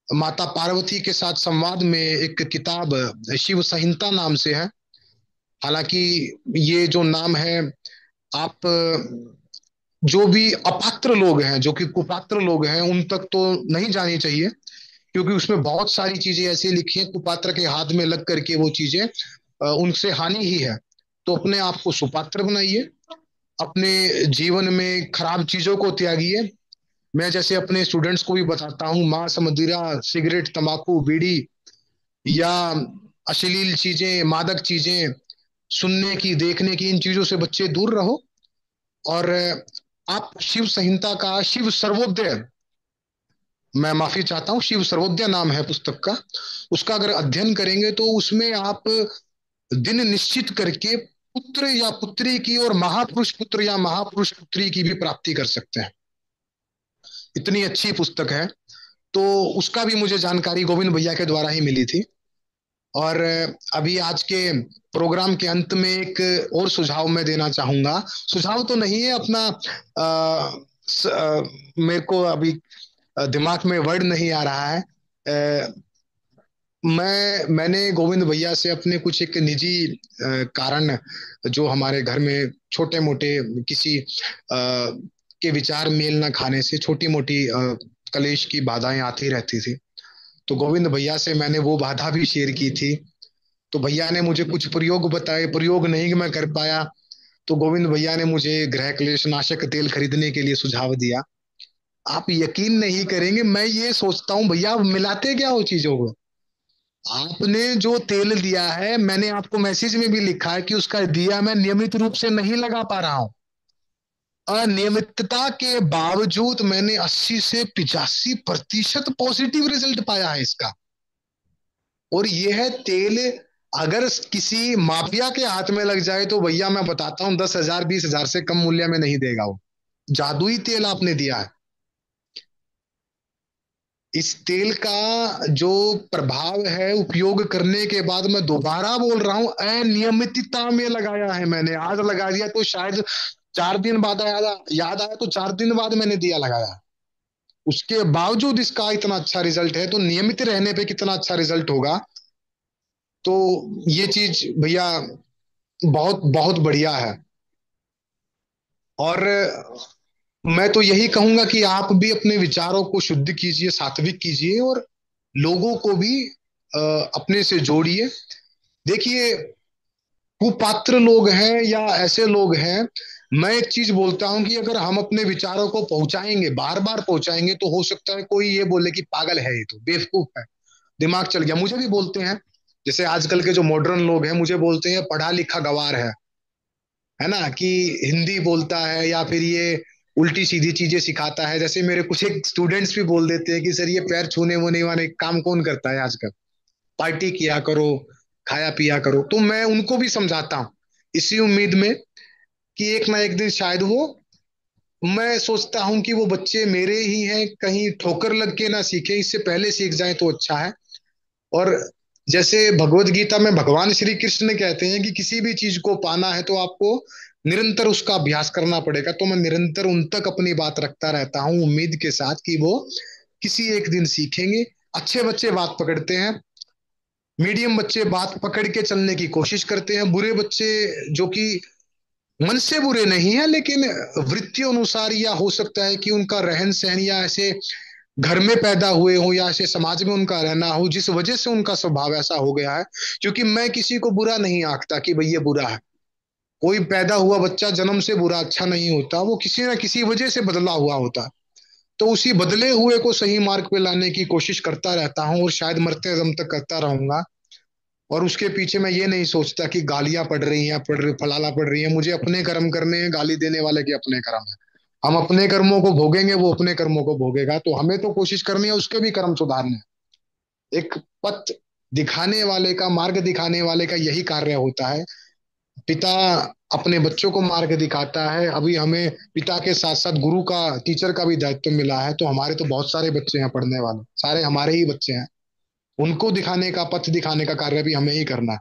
माता पार्वती के साथ संवाद में एक किताब शिव संहिता नाम से है। हालांकि ये जो नाम है, आप जो भी अपात्र लोग हैं, जो कि कुपात्र लोग हैं, उन तक तो नहीं जानी चाहिए, क्योंकि उसमें बहुत सारी चीजें ऐसी लिखी हैं, कुपात्र के हाथ में लग करके वो चीजें उनसे हानि ही है। तो अपने आप को सुपात्र बनाइए, अपने जीवन में खराब चीजों को त्यागिए। मैं जैसे अपने स्टूडेंट्स को भी बताता हूँ, मांस, मदिरा, सिगरेट, तंबाकू, बीड़ी या अश्लील चीजें, मादक चीजें, सुनने की, देखने की, इन चीजों से बच्चे दूर रहो। और आप शिव संहिता का, शिव सर्वोदय, मैं माफी चाहता हूँ, शिव सर्वोदय नाम है पुस्तक का, उसका अगर अध्ययन करेंगे तो उसमें आप दिन निश्चित करके पुत्र या पुत्री की, और महापुरुष पुत्र या महापुरुष पुत्री की भी प्राप्ति कर सकते हैं। इतनी अच्छी पुस्तक है। तो उसका भी मुझे जानकारी गोविंद भैया के द्वारा ही मिली थी। और अभी आज के प्रोग्राम के अंत में एक और सुझाव मैं देना चाहूंगा। सुझाव तो नहीं है अपना, मेरे को अभी दिमाग में वर्ड नहीं आ रहा है। मैंने गोविंद भैया से अपने कुछ एक निजी कारण, जो हमारे घर में छोटे मोटे किसी के विचार मेल ना खाने से, छोटी मोटी कलेश की बाधाएं आती रहती थी। तो गोविंद भैया से मैंने वो बाधा भी शेयर की थी। तो भैया ने मुझे कुछ प्रयोग बताए, प्रयोग नहीं मैं कर पाया, तो गोविंद भैया ने मुझे गृह क्लेश नाशक तेल खरीदने के लिए सुझाव दिया। आप यकीन नहीं करेंगे, मैं ये सोचता हूँ भैया आप मिलाते क्या हो चीजों को। आपने जो तेल दिया है, मैंने आपको मैसेज में भी लिखा है कि उसका दिया मैं नियमित रूप से नहीं लगा पा रहा हूं। अनियमितता के बावजूद मैंने 80 से 85% पॉजिटिव रिजल्ट पाया है इसका। और यह तेल अगर किसी माफिया के हाथ में लग जाए तो भैया मैं बताता हूं 10,000 20,000 से कम मूल्य में नहीं देगा वो। जादुई तेल आपने दिया है। इस तेल का जो प्रभाव है उपयोग करने के बाद, मैं दोबारा बोल रहा हूं, अनियमितता में लगाया है मैंने। आज लगा दिया तो शायद 4 दिन बाद याद आया तो 4 दिन बाद मैंने दिया लगाया। उसके बावजूद इसका इतना अच्छा रिजल्ट है, तो नियमित रहने पे कितना अच्छा रिजल्ट होगा। तो ये चीज भैया बहुत बहुत बढ़िया है। और मैं तो यही कहूंगा कि आप भी अपने विचारों को शुद्ध कीजिए, सात्विक कीजिए, और लोगों को भी अपने से जोड़िए। देखिए, कुपात्र लोग हैं या ऐसे लोग हैं, मैं एक चीज बोलता हूं कि अगर हम अपने विचारों को पहुंचाएंगे, बार बार पहुंचाएंगे, तो हो सकता है कोई ये बोले कि पागल है, ये तो बेवकूफ है, दिमाग चल गया। मुझे भी बोलते हैं, जैसे आजकल के जो मॉडर्न लोग हैं मुझे बोलते हैं पढ़ा लिखा गंवार है ना, कि हिंदी बोलता है या फिर ये उल्टी सीधी चीजें सिखाता है। जैसे मेरे कुछ एक स्टूडेंट्स भी बोल देते हैं कि सर ये पैर छूने वूने वाले काम कौन करता है आजकल, पार्टी किया करो, खाया पिया करो। तो मैं उनको भी समझाता हूँ इसी उम्मीद में कि एक ना एक दिन शायद वो, मैं सोचता हूँ कि वो बच्चे मेरे ही हैं, कहीं ठोकर लग के ना सीखे, इससे पहले सीख जाए तो अच्छा है। और जैसे भगवत गीता में भगवान श्री कृष्ण कहते हैं कि किसी भी चीज को पाना है तो आपको निरंतर उसका अभ्यास करना पड़ेगा। तो मैं निरंतर उन तक अपनी बात रखता रहता हूँ उम्मीद के साथ कि वो किसी एक दिन सीखेंगे। अच्छे बच्चे बात पकड़ते हैं, मीडियम बच्चे बात पकड़ के चलने की कोशिश करते हैं, बुरे बच्चे जो कि मन से बुरे नहीं है लेकिन वृत्तियों अनुसार, या हो सकता है कि उनका रहन सहन या ऐसे घर में पैदा हुए हो या ऐसे समाज में उनका रहना हो जिस वजह से उनका स्वभाव ऐसा हो गया है। क्योंकि मैं किसी को बुरा नहीं आंकता कि भाई ये बुरा है। कोई पैदा हुआ बच्चा जन्म से बुरा अच्छा नहीं होता, वो किसी ना किसी वजह से बदला हुआ होता है। तो उसी बदले हुए को सही मार्ग पे लाने की कोशिश करता रहता हूँ, और शायद मरते दम तक करता रहूंगा। और उसके पीछे मैं ये नहीं सोचता कि गालियां पड़ रही हैं, फलाना पड़ रही है। मुझे अपने कर्म करने हैं, गाली देने वाले के अपने कर्म है। हम अपने कर्मों को भोगेंगे, वो अपने कर्मों को भोगेगा। तो हमें तो कोशिश करनी है उसके भी कर्म सुधारने। एक पथ दिखाने वाले का, मार्ग दिखाने वाले का यही कार्य होता है। पिता अपने बच्चों को मार्ग दिखाता है। अभी हमें पिता के साथ साथ गुरु का, टीचर का भी दायित्व मिला है। तो हमारे तो बहुत सारे बच्चे हैं पढ़ने वाले, सारे हमारे ही बच्चे हैं। उनको दिखाने का, पथ दिखाने का कार्य भी हमें ही करना है।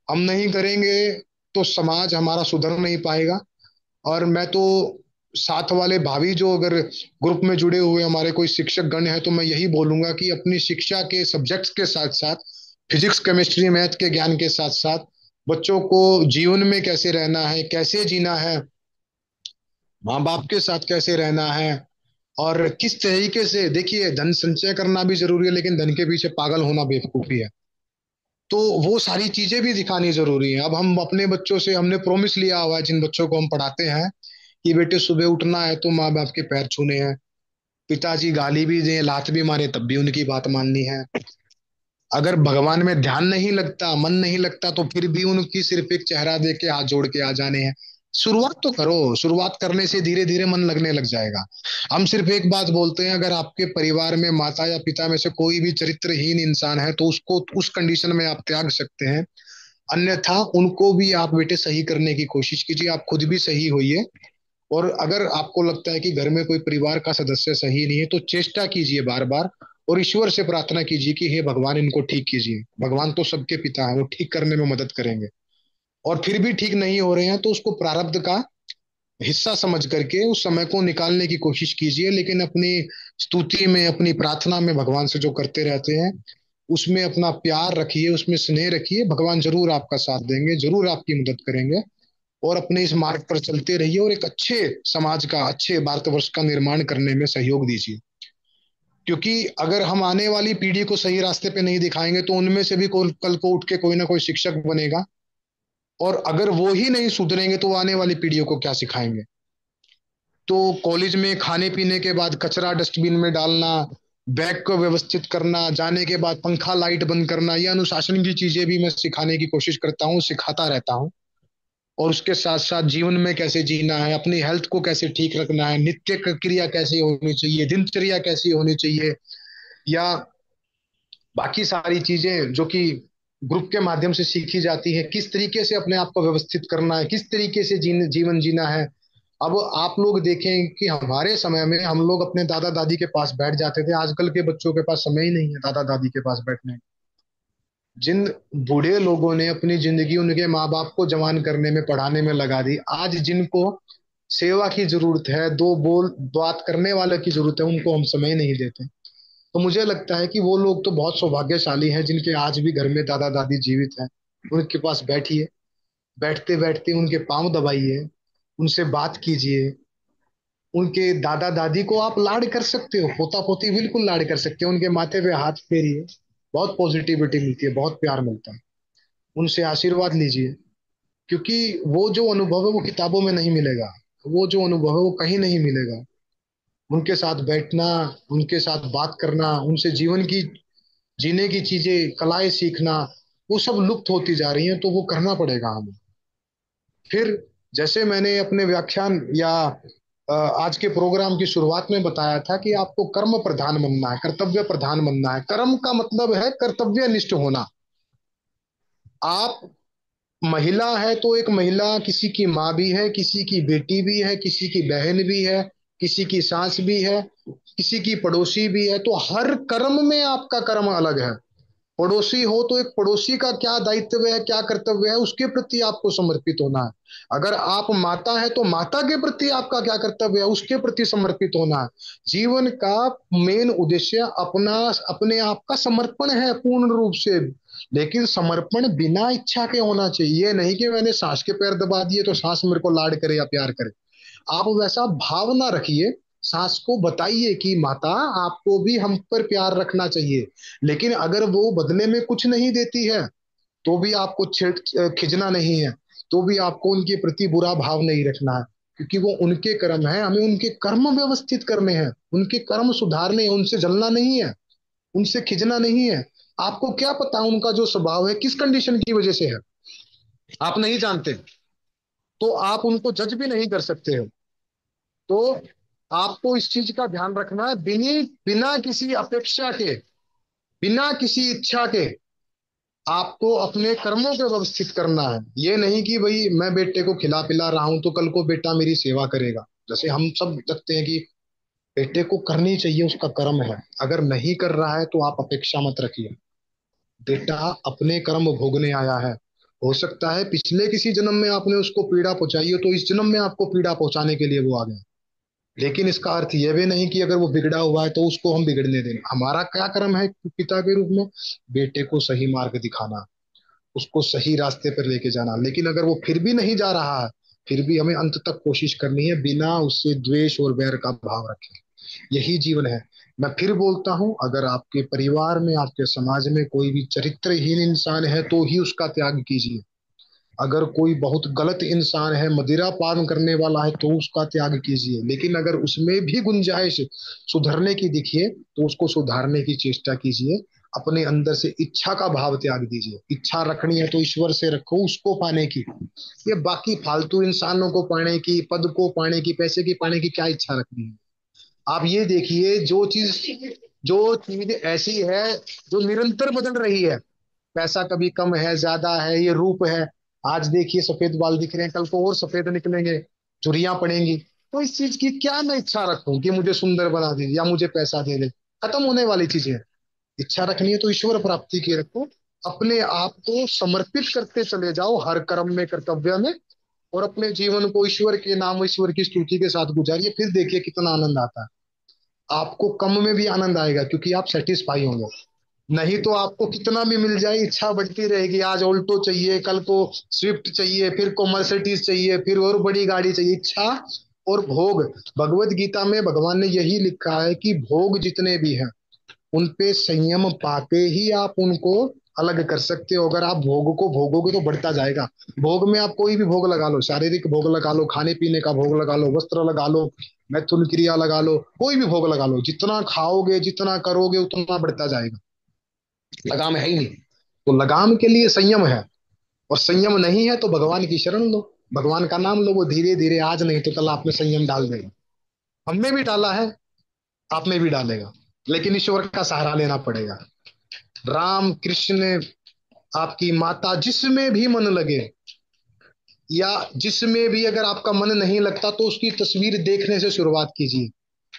हम नहीं करेंगे तो समाज हमारा सुधर नहीं पाएगा। और मैं तो साथ वाले भाभी जो अगर ग्रुप में जुड़े हुए हमारे कोई शिक्षक गण है, तो मैं यही बोलूंगा कि अपनी शिक्षा के सब्जेक्ट्स के साथ साथ, फिजिक्स केमिस्ट्री मैथ के ज्ञान के साथ साथ, बच्चों को जीवन में कैसे रहना है, कैसे जीना है, माँ बाप के साथ कैसे रहना है, और किस तरीके से, देखिए धन संचय करना भी जरूरी है लेकिन धन के पीछे पागल होना बेवकूफी है। तो वो सारी चीजें भी दिखानी जरूरी है। अब हम अपने बच्चों से, हमने प्रॉमिस लिया हुआ है जिन बच्चों को हम पढ़ाते हैं कि बेटे सुबह उठना है तो माँ बाप के पैर छूने हैं, पिताजी गाली भी दें, लात भी मारे, तब भी उनकी बात माननी है। अगर भगवान में ध्यान नहीं लगता, मन नहीं लगता, तो फिर भी उनकी सिर्फ एक चेहरा देख के हाथ जोड़ के आ जाने हैं। शुरुआत तो करो, शुरुआत करने से धीरे धीरे मन लगने लग जाएगा। हम सिर्फ एक बात बोलते हैं, अगर आपके परिवार में माता या पिता में से कोई भी चरित्रहीन इंसान है तो उसको उस कंडीशन में आप त्याग सकते हैं। अन्यथा उनको भी आप बेटे सही करने की कोशिश कीजिए, आप खुद भी सही होइए। और अगर आपको लगता है कि घर में कोई परिवार का सदस्य सही नहीं है, तो चेष्टा कीजिए बार बार, और ईश्वर से प्रार्थना कीजिए कि हे भगवान इनको ठीक कीजिए। भगवान तो सबके पिता हैं, वो ठीक करने में मदद करेंगे। और फिर भी ठीक नहीं हो रहे हैं तो उसको प्रारब्ध का हिस्सा समझ करके उस समय को निकालने की कोशिश कीजिए। लेकिन अपनी स्तुति में, अपनी प्रार्थना में भगवान से जो करते रहते हैं, उसमें अपना प्यार रखिए, उसमें स्नेह रखिए। भगवान जरूर आपका साथ देंगे, जरूर आपकी मदद करेंगे। और अपने इस मार्ग पर चलते रहिए और एक अच्छे समाज का, अच्छे भारतवर्ष का निर्माण करने में सहयोग दीजिए। क्योंकि अगर हम आने वाली पीढ़ी को सही रास्ते पे नहीं दिखाएंगे तो उनमें से भी कल को उठ के कोई ना कोई शिक्षक बनेगा, और अगर वो ही नहीं सुधरेंगे तो वो आने वाली पीढ़ियों को क्या सिखाएंगे। तो कॉलेज में खाने पीने के बाद कचरा डस्टबिन में डालना, बैग को व्यवस्थित करना, जाने के बाद पंखा लाइट बंद करना, ये अनुशासन की चीजें भी मैं सिखाने की कोशिश करता हूँ, सिखाता रहता हूँ। और उसके साथ साथ जीवन में कैसे जीना है, अपनी हेल्थ को कैसे ठीक रखना है, नित्य क्रिया कैसी होनी चाहिए, दिनचर्या कैसी होनी चाहिए, या बाकी सारी चीजें जो कि ग्रुप के माध्यम से सीखी जाती है, किस तरीके से अपने आप को व्यवस्थित करना है, किस तरीके से जीवन जीना है। अब आप लोग देखें कि हमारे समय में हम लोग अपने दादा दादी के पास बैठ जाते थे, आजकल के बच्चों के पास समय ही नहीं है दादा दादी के पास बैठने। जिन बूढ़े लोगों ने अपनी जिंदगी उनके माँ बाप को जवान करने में पढ़ाने में लगा दी, आज जिनको सेवा की जरूरत है, दो बोल बात करने वाले की जरूरत है, उनको हम समय नहीं देते। तो मुझे लगता है कि वो लोग तो बहुत सौभाग्यशाली हैं जिनके आज भी घर में दादा दादी जीवित हैं। उनके पास बैठिए, बैठते बैठते उनके पांव दबाइए, उनसे बात कीजिए। उनके दादा दादी को आप लाड कर सकते हो, पोता पोती बिल्कुल लाड कर सकते हो, उनके माथे पे हाथ फेरिए, बहुत पॉजिटिविटी मिलती है, बहुत प्यार मिलता है। उनसे आशीर्वाद लीजिए, क्योंकि वो जो अनुभव है वो किताबों में नहीं मिलेगा, वो जो अनुभव है वो कहीं नहीं मिलेगा। उनके साथ बैठना, उनके साथ बात करना, उनसे जीवन की जीने की चीजें कलाएं सीखना, वो सब लुप्त होती जा रही हैं, तो वो करना पड़ेगा हमें। फिर जैसे मैंने अपने व्याख्यान या आज के प्रोग्राम की शुरुआत में बताया था कि आपको कर्म प्रधान बनना है, कर्तव्य प्रधान बनना है। कर्म का मतलब है कर्तव्यनिष्ठ होना। आप महिला है तो एक महिला किसी की माँ भी है, किसी की बेटी भी है, किसी की बहन भी है, किसी की सास भी है, किसी की पड़ोसी भी है। तो हर कर्म में आपका कर्म अलग है। पड़ोसी हो तो एक पड़ोसी का क्या दायित्व है, क्या कर्तव्य है, उसके प्रति आपको समर्पित होना है। अगर आप माता है तो माता के प्रति आपका क्या कर्तव्य है, उसके प्रति समर्पित होना है। जीवन का मेन उद्देश्य अपना अपने आप का समर्पण है पूर्ण रूप से। लेकिन समर्पण बिना इच्छा के होना चाहिए। ये नहीं कि मैंने सांस के पैर दबा दिए तो सांस मेरे को लाड करे या प्यार करे। आप वैसा भाव ना रखिए। सास को बताइए कि माता आपको भी हम पर प्यार रखना चाहिए, लेकिन अगर वो बदले में कुछ नहीं देती है तो भी आपको छेड़ खिंचना नहीं है, तो भी आपको उनके प्रति बुरा भाव नहीं रखना है। क्योंकि वो उनके कर्म है, हमें उनके कर्म व्यवस्थित करने हैं, उनके कर्म सुधारने हैं, उनसे जलना नहीं है, उनसे खिंचना नहीं है। आपको क्या पता उनका जो स्वभाव है किस कंडीशन की वजह से है, आप नहीं जानते, तो आप उनको जज भी नहीं कर सकते हो। तो आपको इस चीज का ध्यान रखना है, बिना किसी अपेक्षा के, बिना किसी इच्छा के आपको अपने कर्मों को व्यवस्थित करना है। ये नहीं कि भाई मैं बेटे को खिला पिला रहा हूं तो कल को बेटा मेरी सेवा करेगा। जैसे हम सब लगते हैं कि बेटे को करनी चाहिए, उसका कर्म है, अगर नहीं कर रहा है तो आप अपेक्षा मत रखिए। बेटा अपने कर्म भोगने आया है। हो सकता है पिछले किसी जन्म में आपने उसको पीड़ा पहुंचाई हो, तो इस जन्म में आपको पीड़ा पहुंचाने के लिए वो आ गया। लेकिन इसका अर्थ यह भी नहीं कि अगर वो बिगड़ा हुआ है तो उसको हम बिगड़ने दें। हमारा क्या कर्म है पिता के रूप में? बेटे को सही मार्ग दिखाना, उसको सही रास्ते पर लेके जाना। लेकिन अगर वो फिर भी नहीं जा रहा है, फिर भी हमें अंत तक कोशिश करनी है, बिना उससे द्वेष और बैर का भाव रखे। यही जीवन है। मैं फिर बोलता हूं, अगर आपके परिवार में, आपके समाज में कोई भी चरित्रहीन इंसान है तो ही उसका त्याग कीजिए। अगर कोई बहुत गलत इंसान है, मदिरा पान करने वाला है, तो उसका त्याग कीजिए। लेकिन अगर उसमें भी गुंजाइश सुधरने की दिखिए तो उसको सुधारने की चेष्टा कीजिए। अपने अंदर से इच्छा का भाव त्याग दीजिए। इच्छा रखनी है तो ईश्वर से रखो, उसको पाने की। ये बाकी फालतू इंसानों को पाने की, पद को पाने की, पैसे की पाने की क्या इच्छा रखनी है? आप ये देखिए, जो चीज ऐसी है जो निरंतर बदल रही है, पैसा कभी कम है, ज्यादा है, ये रूप है। आज देखिए सफेद बाल दिख रहे हैं, कल को और सफेद निकलेंगे, झुर्रियां पड़ेंगी। तो इस चीज की क्या मैं इच्छा रखूं कि मुझे सुंदर बना दे या मुझे पैसा दे दे? खत्म होने वाली चीजें हैं। इच्छा रखनी है तो ईश्वर प्राप्ति की रखो। अपने आप को समर्पित करते चले जाओ हर कर्म में, कर्तव्य में, और अपने जीवन को ईश्वर के नाम, ईश्वर की स्तुति के साथ गुजारिए। फिर देखिए कितना आनंद आता है। आपको कम में भी आनंद आएगा क्योंकि आप सेटिस्फाई होंगे। नहीं तो आपको कितना भी मिल जाए, इच्छा बढ़ती रहेगी। आज ऑल्टो चाहिए, कल को स्विफ्ट चाहिए, फिर को मर्सिडीज चाहिए, फिर और बड़ी गाड़ी चाहिए। इच्छा और भोग, भगवत गीता में भगवान ने यही लिखा है कि भोग जितने भी हैं उन पे संयम पाके ही आप उनको अलग कर सकते हो। अगर आप भोग को भोगोगे तो बढ़ता जाएगा। भोग में आप कोई भी भोग लगा लो, शारीरिक भोग लगा लो, खाने पीने का भोग लगा लो, वस्त्र लगा लो, मैथुन क्रिया लगा लो, कोई भी भोग लगा लो, जितना खाओगे जितना करोगे उतना बढ़ता जाएगा। लगाम है ही नहीं। तो लगाम के लिए संयम है, और संयम नहीं है तो भगवान की शरण लो, भगवान का नाम लो। वो धीरे धीरे आज नहीं तो कल आप में संयम डाल देगा। हमने भी डाला है, आप में भी डालेगा, लेकिन ईश्वर का सहारा लेना पड़ेगा। राम कृष्ण, आपकी माता, जिसमें भी मन लगे, या जिसमें भी अगर आपका मन नहीं लगता तो उसकी तस्वीर देखने से शुरुआत कीजिए।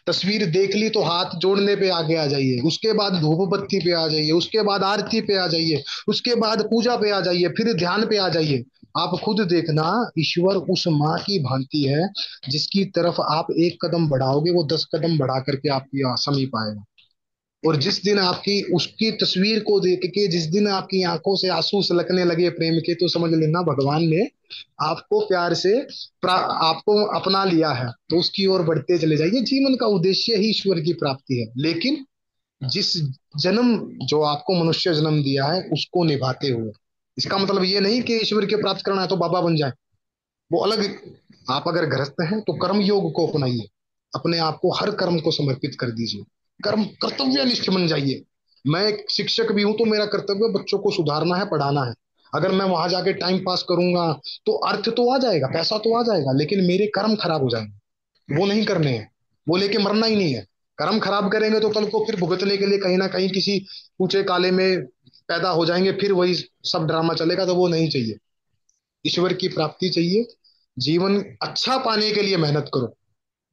तस्वीर देख ली तो हाथ जोड़ने पे आगे आ जाइए, उसके बाद धूप बत्ती पे आ जाइए, उसके बाद आरती पे आ जाइए, उसके बाद पूजा पे आ जाइए, फिर ध्यान पे आ जाइए। आप खुद देखना, ईश्वर उस माँ की भांति है जिसकी तरफ आप एक कदम बढ़ाओगे वो 10 कदम बढ़ा करके आपकी समीप आएगा। और जिस दिन आपकी उसकी तस्वीर को देख के जिस दिन आपकी आंखों से आंसू सलकने लगे प्रेम के, तो समझ लेना भगवान ने आपको प्यार से आपको अपना लिया है। तो उसकी ओर बढ़ते चले जाइए। जीवन का उद्देश्य ही ईश्वर की प्राप्ति है, लेकिन जिस जन्म जो आपको मनुष्य जन्म दिया है उसको निभाते हुए। इसका मतलब ये नहीं कि ईश्वर के प्राप्त करना है तो बाबा बन जाए, वो अलग। आप अगर गृहस्थ हैं तो कर्म योग को अपनाइए, अपने आप को हर कर्म को समर्पित कर दीजिए, कर्म कर्तव्यनिष्ठ बन जाइए। मैं एक शिक्षक भी हूं तो मेरा कर्तव्य बच्चों को सुधारना है, पढ़ाना है। अगर मैं वहां जाके टाइम पास करूंगा तो अर्थ तो आ जाएगा, पैसा तो आ जाएगा, लेकिन मेरे कर्म खराब हो जाएंगे। वो नहीं करने हैं, वो लेके मरना ही नहीं है। कर्म खराब करेंगे तो कल को फिर भुगतने के लिए कहीं ना कहीं किसी ऊंचे काले में पैदा हो जाएंगे, फिर वही सब ड्रामा चलेगा। तो वो नहीं चाहिए। ईश्वर की प्राप्ति चाहिए। जीवन अच्छा पाने के लिए मेहनत करो,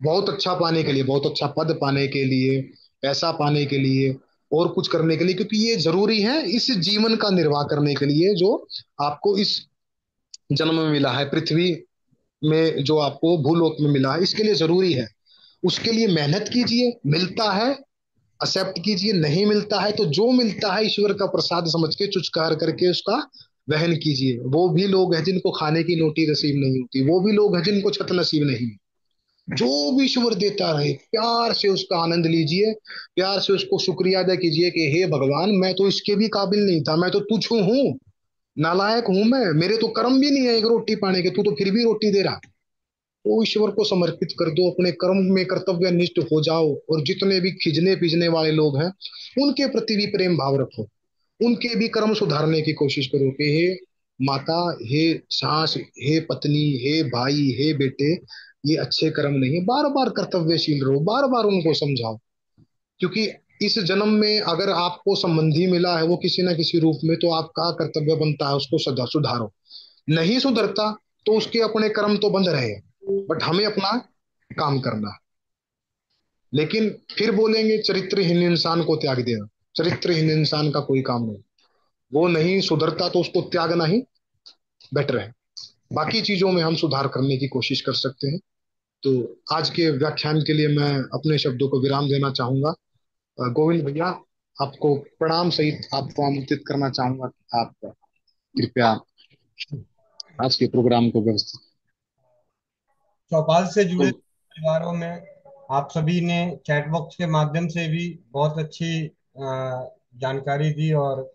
बहुत अच्छा पाने के लिए, बहुत अच्छा पद पाने के लिए, पैसा पाने के लिए, और कुछ करने के लिए, क्योंकि ये जरूरी है इस जीवन का निर्वाह करने के लिए जो आपको इस जन्म में मिला है, पृथ्वी में जो आपको भूलोक में मिला है, इसके लिए जरूरी है। उसके लिए मेहनत कीजिए, मिलता है एक्सेप्ट कीजिए, नहीं मिलता है तो जो मिलता है ईश्वर का प्रसाद समझ के चुचकार करके उसका वहन कीजिए। वो भी लोग हैं जिनको खाने की रोटी नसीब नहीं होती, वो भी लोग हैं जिनको छत नसीब नहीं। जो भी ईश्वर देता रहे प्यार से उसका आनंद लीजिए, प्यार से उसको शुक्रिया अदा कीजिए कि हे भगवान, मैं तो इसके भी काबिल नहीं था, मैं तो तुझ हूँ, नालायक हूं मैं, मेरे तो कर्म भी नहीं है एक रोटी पाने के, तू तो फिर भी रोटी दे रहा। तो ईश्वर को समर्पित कर दो, अपने कर्म में कर्तव्य निष्ठ हो जाओ, और जितने भी खिजने पिजने वाले लोग हैं उनके प्रति भी प्रेम भाव रखो, उनके भी कर्म सुधारने की कोशिश करो कि हे माता, हे सास, हे पत्नी, हे भाई, हे बेटे, ये अच्छे कर्म नहीं है। बार बार कर्तव्यशील रहो, बार बार उनको समझाओ। क्योंकि इस जन्म में अगर आपको संबंधी मिला है वो किसी ना किसी रूप में, तो आपका कर्तव्य बनता है उसको सुधारो। नहीं सुधरता तो उसके अपने कर्म तो बंद रहे, बट हमें अपना काम करना है। लेकिन फिर बोलेंगे चरित्रहीन इंसान को त्याग देना, चरित्रहीन इंसान का कोई काम नहीं। वो नहीं सुधरता तो उसको त्यागना ही बेटर है। बाकी चीजों में हम सुधार करने की कोशिश कर सकते हैं। तो आज के व्याख्यान के लिए मैं अपने शब्दों को विराम देना चाहूंगा। गोविंद भैया, आपको प्रणाम सहित आपको आमंत्रित करना चाहूंगा कि आप कृपया आज के प्रोग्राम को व्यवस्थित। चौपाल से जुड़े तो परिवारों में आप सभी ने चैट बॉक्स के माध्यम से भी बहुत अच्छी जानकारी दी, और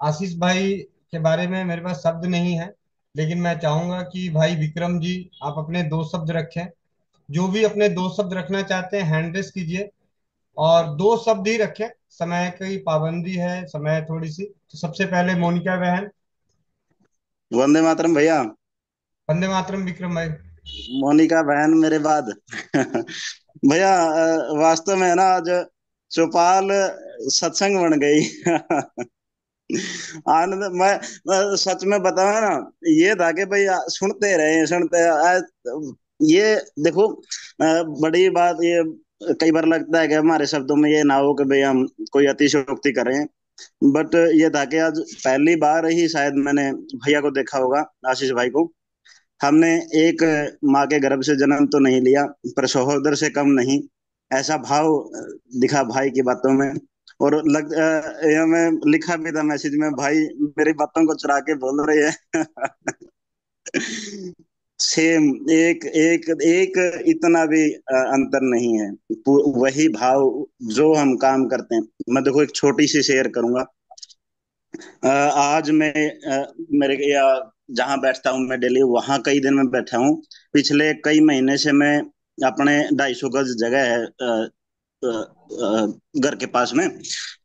आशीष भाई के बारे में मेरे पास शब्द नहीं है, लेकिन मैं चाहूंगा कि भाई विक्रम जी, आप अपने दो शब्द रखें। जो भी अपने दो शब्द रखना चाहते हैं हैंड रेस कीजिए, और दो शब्द ही रखें, समय की पाबंदी है, समय थोड़ी सी। तो सबसे पहले मोनिका बहन। वंदे मातरम भैया। वंदे मातरम विक्रम भाई। मोनिका बहन मेरे बाद। भैया वास्तव में ना आज चौपाल सत्संग बन गई। आनंद मैं सच में बताऊं ना, ये था कि भाई सुनते रहे सुनते ये देखो बड़ी बात ये कई बार लगता है कि हमारे शब्दों में ये ना हो कि भाई हम कोई अतिशयोक्ति करें, बट ये था कि आज पहली बार ही शायद मैंने भैया को देखा होगा, आशीष भाई को। हमने एक माँ के गर्भ से जन्म तो नहीं लिया, पर सहोदर से कम नहीं, ऐसा भाव दिखा भाई की बातों में। और यह मैं लिखा भी था मैसेज में, भाई मेरी बातों को चुरा के बोल रही है। सेम, एक एक एक इतना भी अंतर नहीं है। वही भाव जो हम काम करते हैं। मैं देखो एक छोटी सी शेयर करूंगा। आज मैं मेरे या जहाँ बैठता हूँ मैं डेली, वहाँ कई दिन में बैठा हूँ। पिछले कई महीने से मैं अपने 250 गज जगह है घर के पास में,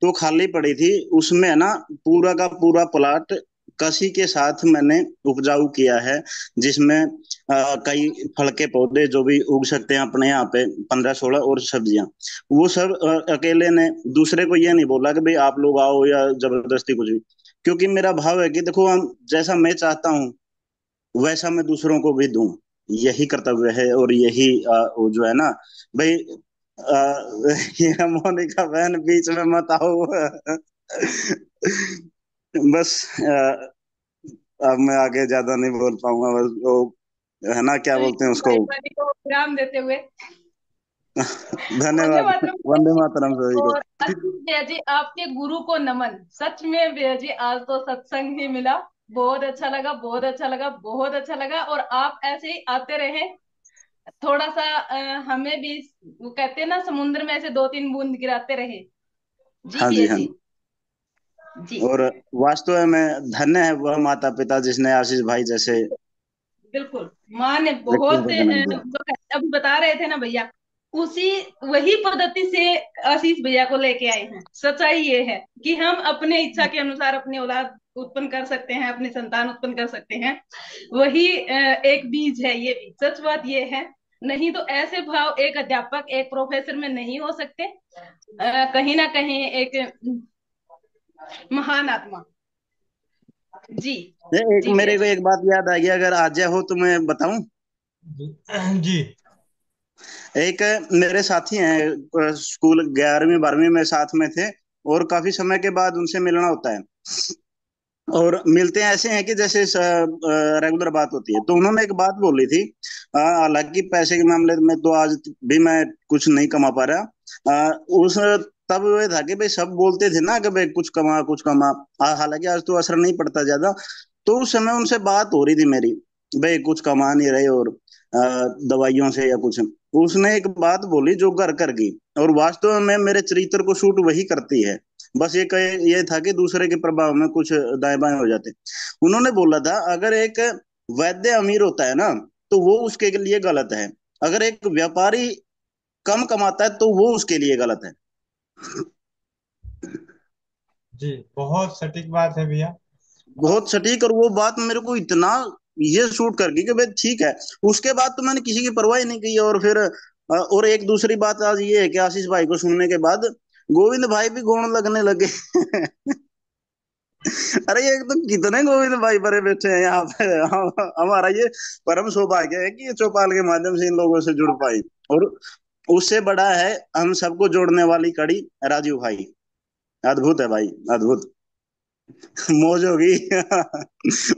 तो खाली पड़ी थी। उसमें ना पूरा का पूरा प्लाट कसी के साथ मैंने उपजाऊ किया है, जिसमें कई फल के पौधे जो भी उग सकते हैं अपने यहाँ पे 15-16, और सब्जियां। वो सब अकेले ने, दूसरे को ये नहीं बोला कि भाई आप लोग आओ या जबरदस्ती कुछ भी। क्योंकि मेरा भाव है कि देखो, हम जैसा मैं चाहता हूँ वैसा मैं दूसरों को भी दूं। यही कर्तव्य है, और यही वो जो है ना भाई, ये मोनिका बहन बीच में मत आओ। बस अब मैं आगे ज्यादा नहीं बोल पाऊंगा। बस वो है ना, क्या बोलते हैं उसको। भाई बहनी को विराम देते हुए वंदे धन्यवाद। मातरम भैया वंदे जी। मातरम सभी को। और आशीष भैया जी, आपके गुरु को नमन। सच में भैया जी, आज तो सत्संग ही मिला। बहुत अच्छा लगा, बहुत अच्छा लगा, बहुत अच्छा लगा। और आप ऐसे ही आते रहे। थोड़ा सा हमें भी, वो कहते हैं ना, समुद्र में ऐसे 2-3 बूंद गिराते रहे। जी हाँ जी, भैया हाँ जी। जी। जी और वास्तव में धन्य है वह माता पिता जिसने आशीष भाई जैसे बिल्कुल। माँ ने व्यक्ति बहुत को जन्म दिया। अभी बता रहे थे ना भैया, उसी वही पद्धति से आशीष भैया को लेके आए हैं। सच्चाई ये है कि हम अपने इच्छा के अनुसार अपनी औलाद उत्पन्न कर सकते हैं, अपनी संतान उत्पन्न कर सकते हैं। वही एक बीज है ये भी। सच बात ये है। नहीं तो ऐसे भाव एक अध्यापक, एक प्रोफेसर में नहीं हो सकते। कहीं ना कहीं एक महान आत्मा। जी एक जी भैया मेरे को जी। एक बात याद आ गई, अगर आज हो तो मैं बताऊं। जी जी। एक मेरे साथी हैं, स्कूल 11वीं 12वीं में साथ में थे, और काफी समय के बाद उनसे मिलना होता है। और मिलते हैं ऐसे हैं कि जैसे रेगुलर बात होती है। तो उन्होंने एक बात बोली थी। हालांकि पैसे के मामले में तो आज भी मैं कुछ नहीं कमा पा रहा। उस तब ये था कि भाई सब बोलते थे ना कि भाई कुछ कमा कुछ कमा। हालांकि आज तो असर नहीं पड़ता ज्यादा। तो उस समय उनसे बात हो रही थी मेरी, भाई कुछ कमा नहीं रहे, और दवाइयों से या कुछ। उसने एक बात बोली जो घर कर गई, और वास्तव में मेरे चरित्र को सूट वही करती है। बस ये था कि दूसरे के प्रभाव में कुछ दाएं बाएं हो जाते। उन्होंने बोला था, अगर एक वैद्य अमीर होता है ना, तो वो उसके लिए गलत है। अगर एक व्यापारी कम कमाता है तो वो उसके लिए गलत है। जी, बहुत सटीक बात है भैया। बहुत सटीक। और वो बात मेरे को इतना ये सूट कर गई कि भाई ठीक है। उसके बाद तो मैंने किसी की परवाह ही नहीं की। और फिर और एक दूसरी बात आज ये है कि आशीष भाई को सुनने के बाद गोविंद भाई भी गुण लगने लगे। अरे ये तो कितने गोविंद भाई बड़े बैठे हैं यहाँ पे। हमारा ये परम सौभाग्य है कि ये चौपाल के माध्यम से इन लोगों से जुड़ पाई। और उससे बड़ा है हम सबको जोड़ने वाली कड़ी, राजू भाई। अद्भुत है भाई, अद्भुत। मौज होगी।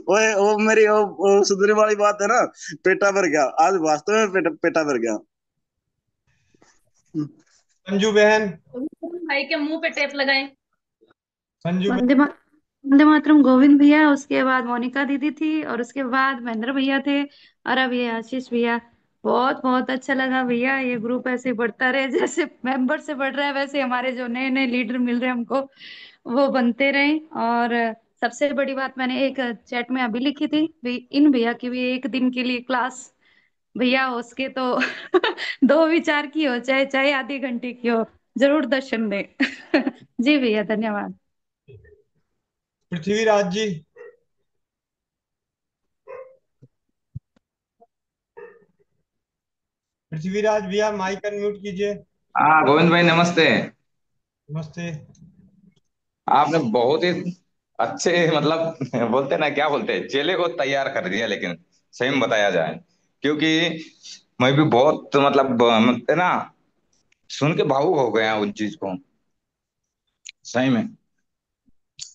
ओए वो मेरी वो सुधरी वाली बात है ना, पेटा भर गया आज, वास्तव में पेटा भर गया। संजू बहन। भाई के मुंह पे टेप लगाएं। संजू बहन। वंदे मा वंदे मातरम गोविंद भैया, उसके बाद मोनिका दीदी थी, और उसके बाद महेंद्र भैया थे, और अब ये आशीष भैया। बहुत बहुत अच्छा लगा भैया। ये ग्रुप ऐसे ही बढ़ता रहे, जैसे मेंबर से बढ़ रहा है वैसे हमारे जो नए नए लीडर मिल रहे हैं हमको, वो बनते रहे। और सबसे बड़ी बात मैंने एक चैट में अभी लिखी थी भी, इन भैया की भी एक दिन के लिए क्लास भैया हो उसके तो 2 विचार की हो, चाहे चाहे आधी घंटे की हो, जरूर दर्शन दे। जी भैया, धन्यवाद। पृथ्वीराज जी। पृथ्वीराज भैया, माइक अनम्यूट कीजिए। हाँ गोविंद भाई नमस्ते। नमस्ते। आपने बहुत ही अच्छे मतलब बोलते ना क्या बोलते हैं, चेले को तैयार कर दिया। लेकिन सही में बताया जाए, क्योंकि मैं भी बहुत मतलब है ना, सुन के भावुक हो गया उन चीज को। सही में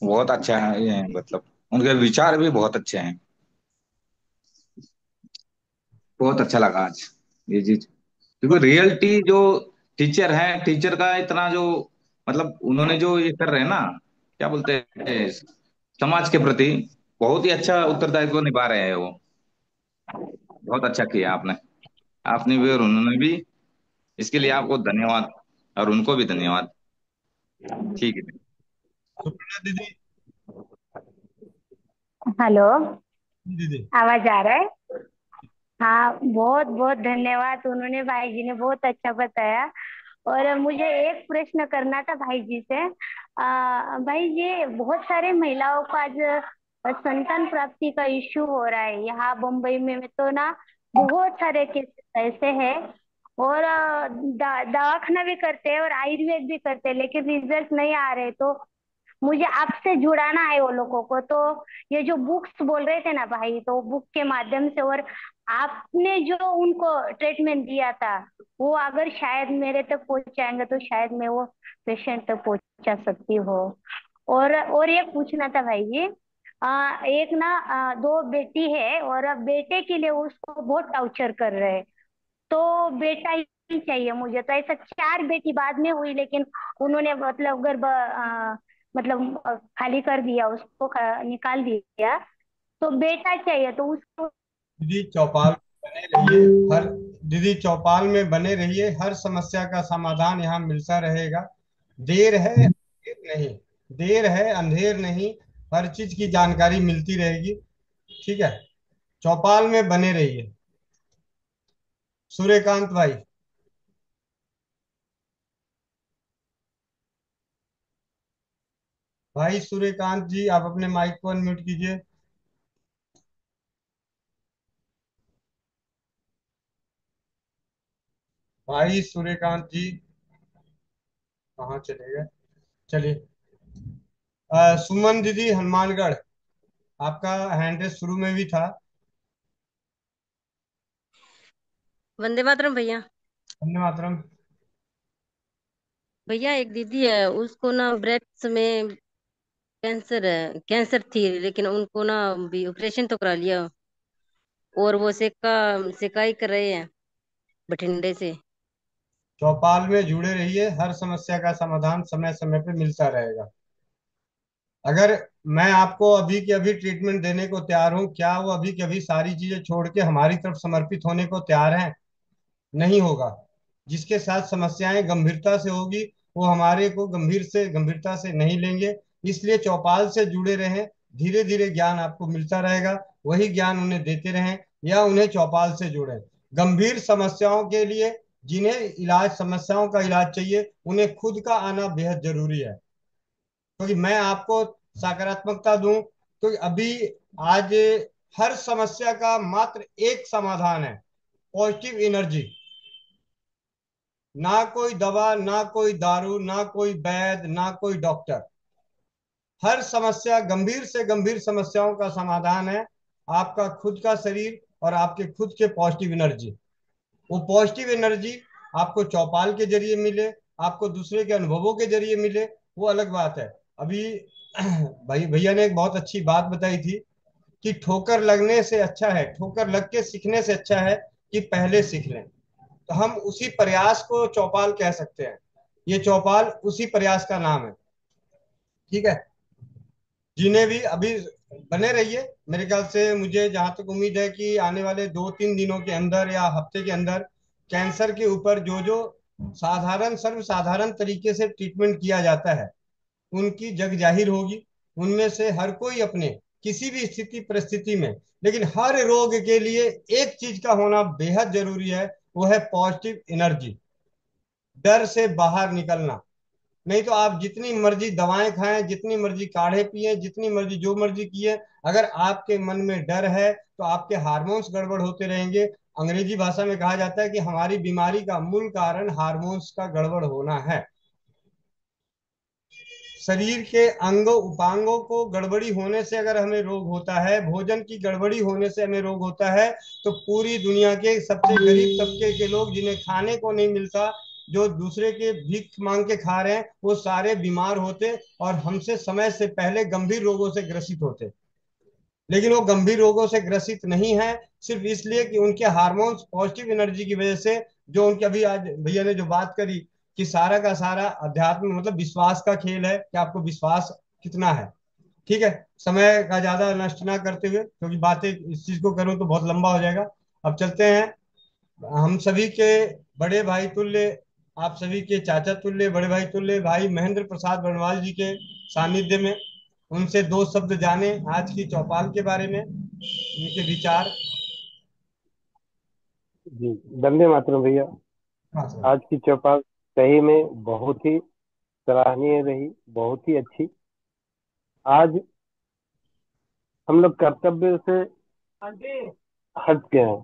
बहुत अच्छा है ये, मतलब उनके विचार भी बहुत अच्छे हैं। बहुत अच्छा लगा आज ये चीज, क्योंकि रियलिटी जो टीचर है, टीचर का इतना जो मतलब उन्होंने जो ये कर रहे हैं ना, क्या बोलते हैं, समाज के प्रति बहुत ही अच्छा उत्तरदायित्व निभा रहे हैं वो। बहुत अच्छा किया आपने। आपने भी और उन्होंने भी। इसके लिए आपको धन्यवाद। और उनको भी धन्यवाद। ठीक है। सुपर्णा दीदी। हेलो। दीदी। आवाज आ रहा है? हाँ, बहुत बहुत धन्यवाद, उन्होंने भाई जी ने बहुत अच्छा बताया। और मुझे एक प्रश्न करना था भाई जी से। भाई जी, बहुत सारे महिलाओं को आज संतान प्राप्ति का इश्यू हो रहा है यहाँ बम्बई में तो ना। बहुत सारे केसेस ऐसे हैं। और दवाखाना भी करते हैं और आयुर्वेद भी करते हैं, लेकिन रिजल्ट नहीं आ रहे। तो मुझे आपसे जुड़ाना है वो लोगों को। तो ये जो बुक्स बोल रहे थे ना भाई, तो बुक के माध्यम से और आपने जो उनको ट्रीटमेंट दिया था, वो अगर शायद मेरे तक पहुंचाएंगे तो शायद मैं वो पेशेंट तक पहुंचा सकती हूँ। और ये पूछना था भाई जी। एक ना, दो बेटी है और अब बेटे के लिए उसको बहुत टॉर्चर कर रहे हैं। तो बेटा ही चाहिए मुझे। तो ऐसा चार बेटी बाद में हुई, लेकिन उन्होंने मतलब गर्भ मतलब खाली कर दिया उसको, निकाल दिया। तो बेटा चाहिए तो उसको। दीदी चौपाल बने रहिए। हर दीदी चौपाल में बने रहिए, हर समस्या का समाधान यहाँ मिलता रहेगा। देर है अंधेर नहीं, देर है अंधेर नहीं, हर चीज की जानकारी मिलती रहेगी। ठीक है, चौपाल में बने रहिए। सूर्यकांत भाई। भाई सूर्यकांत जी, आप अपने माइक को अनम्यूट कीजिए। भाई सूर्यकांत जी कहाँ चले गए? चलिए। सुमन दीदी हनुमानगढ़, आपका हैंड रेस शुरू में भी था। वंदे मातरम भैया। वंदे मातरम। भैया एक दीदी है, उसको ना ब्रेस्ट में कैंसर है, कैंसर थी, लेकिन उनको ना भी ऑपरेशन तो करा लिया। और वो सेकाई कर रहे हैं बठिंडे से। चौपाल में जुड़े रहिए, हर समस्या का समाधान समय समय पे मिलता रहेगा। अगर मैं आपको अभी के अभी ट्रीटमेंट देने को तैयार हूँ, क्या वो अभी के अभी सारी चीजें छोड़ के हमारी तरफ समर्पित होने को तैयार हैं? नहीं होगा। जिसके साथ समस्याएं गंभीरता से होगी, वो हमारे को गंभीरता से नहीं लेंगे। इसलिए चौपाल से जुड़े रहें। धीरे धीरे ज्ञान आपको मिलता रहेगा, वही ज्ञान उन्हें देते रहें या उन्हें चौपाल से जोड़ें। गंभीर समस्याओं के लिए, जिन्हें इलाज समस्याओं का इलाज चाहिए, उन्हें खुद का आना बेहद जरूरी है। क्योंकि मैं आपको सकारात्मकता दूं तो अभी आज हर समस्या का मात्र एक समाधान है, पॉजिटिव एनर्जी। ना कोई दवा, ना कोई दारू, ना कोई वैद्य, ना कोई डॉक्टर। हर समस्या, गंभीर से गंभीर समस्याओं का समाधान है आपका खुद का शरीर और आपके खुद के पॉजिटिव एनर्जी। वो पॉजिटिव एनर्जी आपको चौपाल के जरिए मिले, आपको दूसरे के अनुभवों के जरिए मिले, वो अलग बात है। अभी भाई भैया ने एक बहुत अच्छी बात बताई थी कि ठोकर लगने से अच्छा है, ठोकर लग के सीखने से अच्छा है कि पहले सीख लें। तो हम उसी प्रयास को चौपाल कह सकते हैं। ये चौपाल उसी प्रयास का नाम है। ठीक है, जिन्हें भी अभी बने रहिए। मेरे ख्याल से, मुझे जहां तक उम्मीद है कि आने वाले 2-3 दिनों के अंदर या हफ्ते के अंदर कैंसर के ऊपर जो जो साधारण सर्वसाधारण तरीके से ट्रीटमेंट किया जाता है, उनकी जग जाहिर होगी। उनमें से हर कोई अपने किसी भी स्थिति परिस्थिति में, लेकिन हर रोग के लिए एक चीज का होना बेहद जरूरी है, वो है पॉजिटिव एनर्जी। डर से बाहर निकलना। नहीं तो आप जितनी मर्जी दवाएं खाएं, जितनी मर्जी काढ़े पिए, जितनी मर्जी जो मर्जी किए, अगर आपके मन में डर है तो आपके हार्मोन्स गड़बड़ होते रहेंगे। अंग्रेजी भाषा में कहा जाता है कि हमारी बीमारी का मूल कारण हार्मोन्स का गड़बड़ होना है। शरीर के अंगों उपांगों को गड़बड़ी होने से अगर हमें रोग होता है, भोजन की गड़बड़ी होने से हमें रोग होता है, तो पूरी दुनिया के सबसे गरीब तबके के लोग, जिन्हें खाने को नहीं मिलता, जो दूसरे के भीख मांग के खा रहे हैं, वो सारे बीमार होते और हमसे समय से पहले गंभीर रोगों से ग्रसित होते। लेकिन वो गंभीर रोगों से ग्रसित नहीं है, सिर्फ इसलिए कि उनके हार्मोन्स पॉजिटिव एनर्जी की वजह से, जो उनके अभी आज भैया ने जो बात करी कि सारा का सारा अध्यात्म मतलब विश्वास का खेल है कि आपको विश्वास कितना है। ठीक है, समय का ज्यादा नष्ट ना करते हुए, क्योंकि बातें इस चीज को करूं तो बहुत लंबा हो जाएगा। अब चलते हैं हम सभी के बड़े भाई तुल्य, आप सभी के चाचा तुल्य, बड़े भाई तुल्य, भाई महेंद्र प्रसाद बर्णवाल जी के सानिध्य में उनसे दो शब्द जाने आज की चौपाल के बारे में, उनके विचार। जी, वंदे मातरम भैया। हाँ सर। आज की चौपाल सही में बहुत ही सराहनीय रही, बहुत ही अच्छी। आज हम लोग कर्तव्य से हट गए हैं।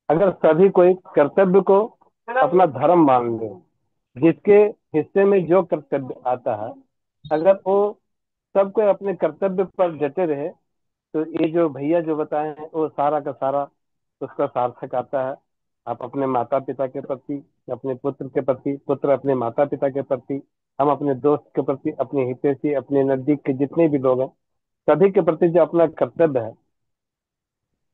अगर सभी कोई कर्तव्य को अपना धर्म मान ले, जिसके हिस्से में जो कर्तव्य आता है, अगर वो सब कोई अपने कर्तव्य पर डटे रहे, तो ये जो भैया जो बताए हैं वो सारा का सारा उसका सार्थक आता है। आप अपने माता पिता के प्रति, अपने पुत्र के प्रति, पुत्र अपने माता पिता के प्रति, हम अपने दोस्त के प्रति, अपने हितैषी, अपने नजदीक के जितने भी लोग हैं, सभी के प्रति जो अपना कर्तव्य है,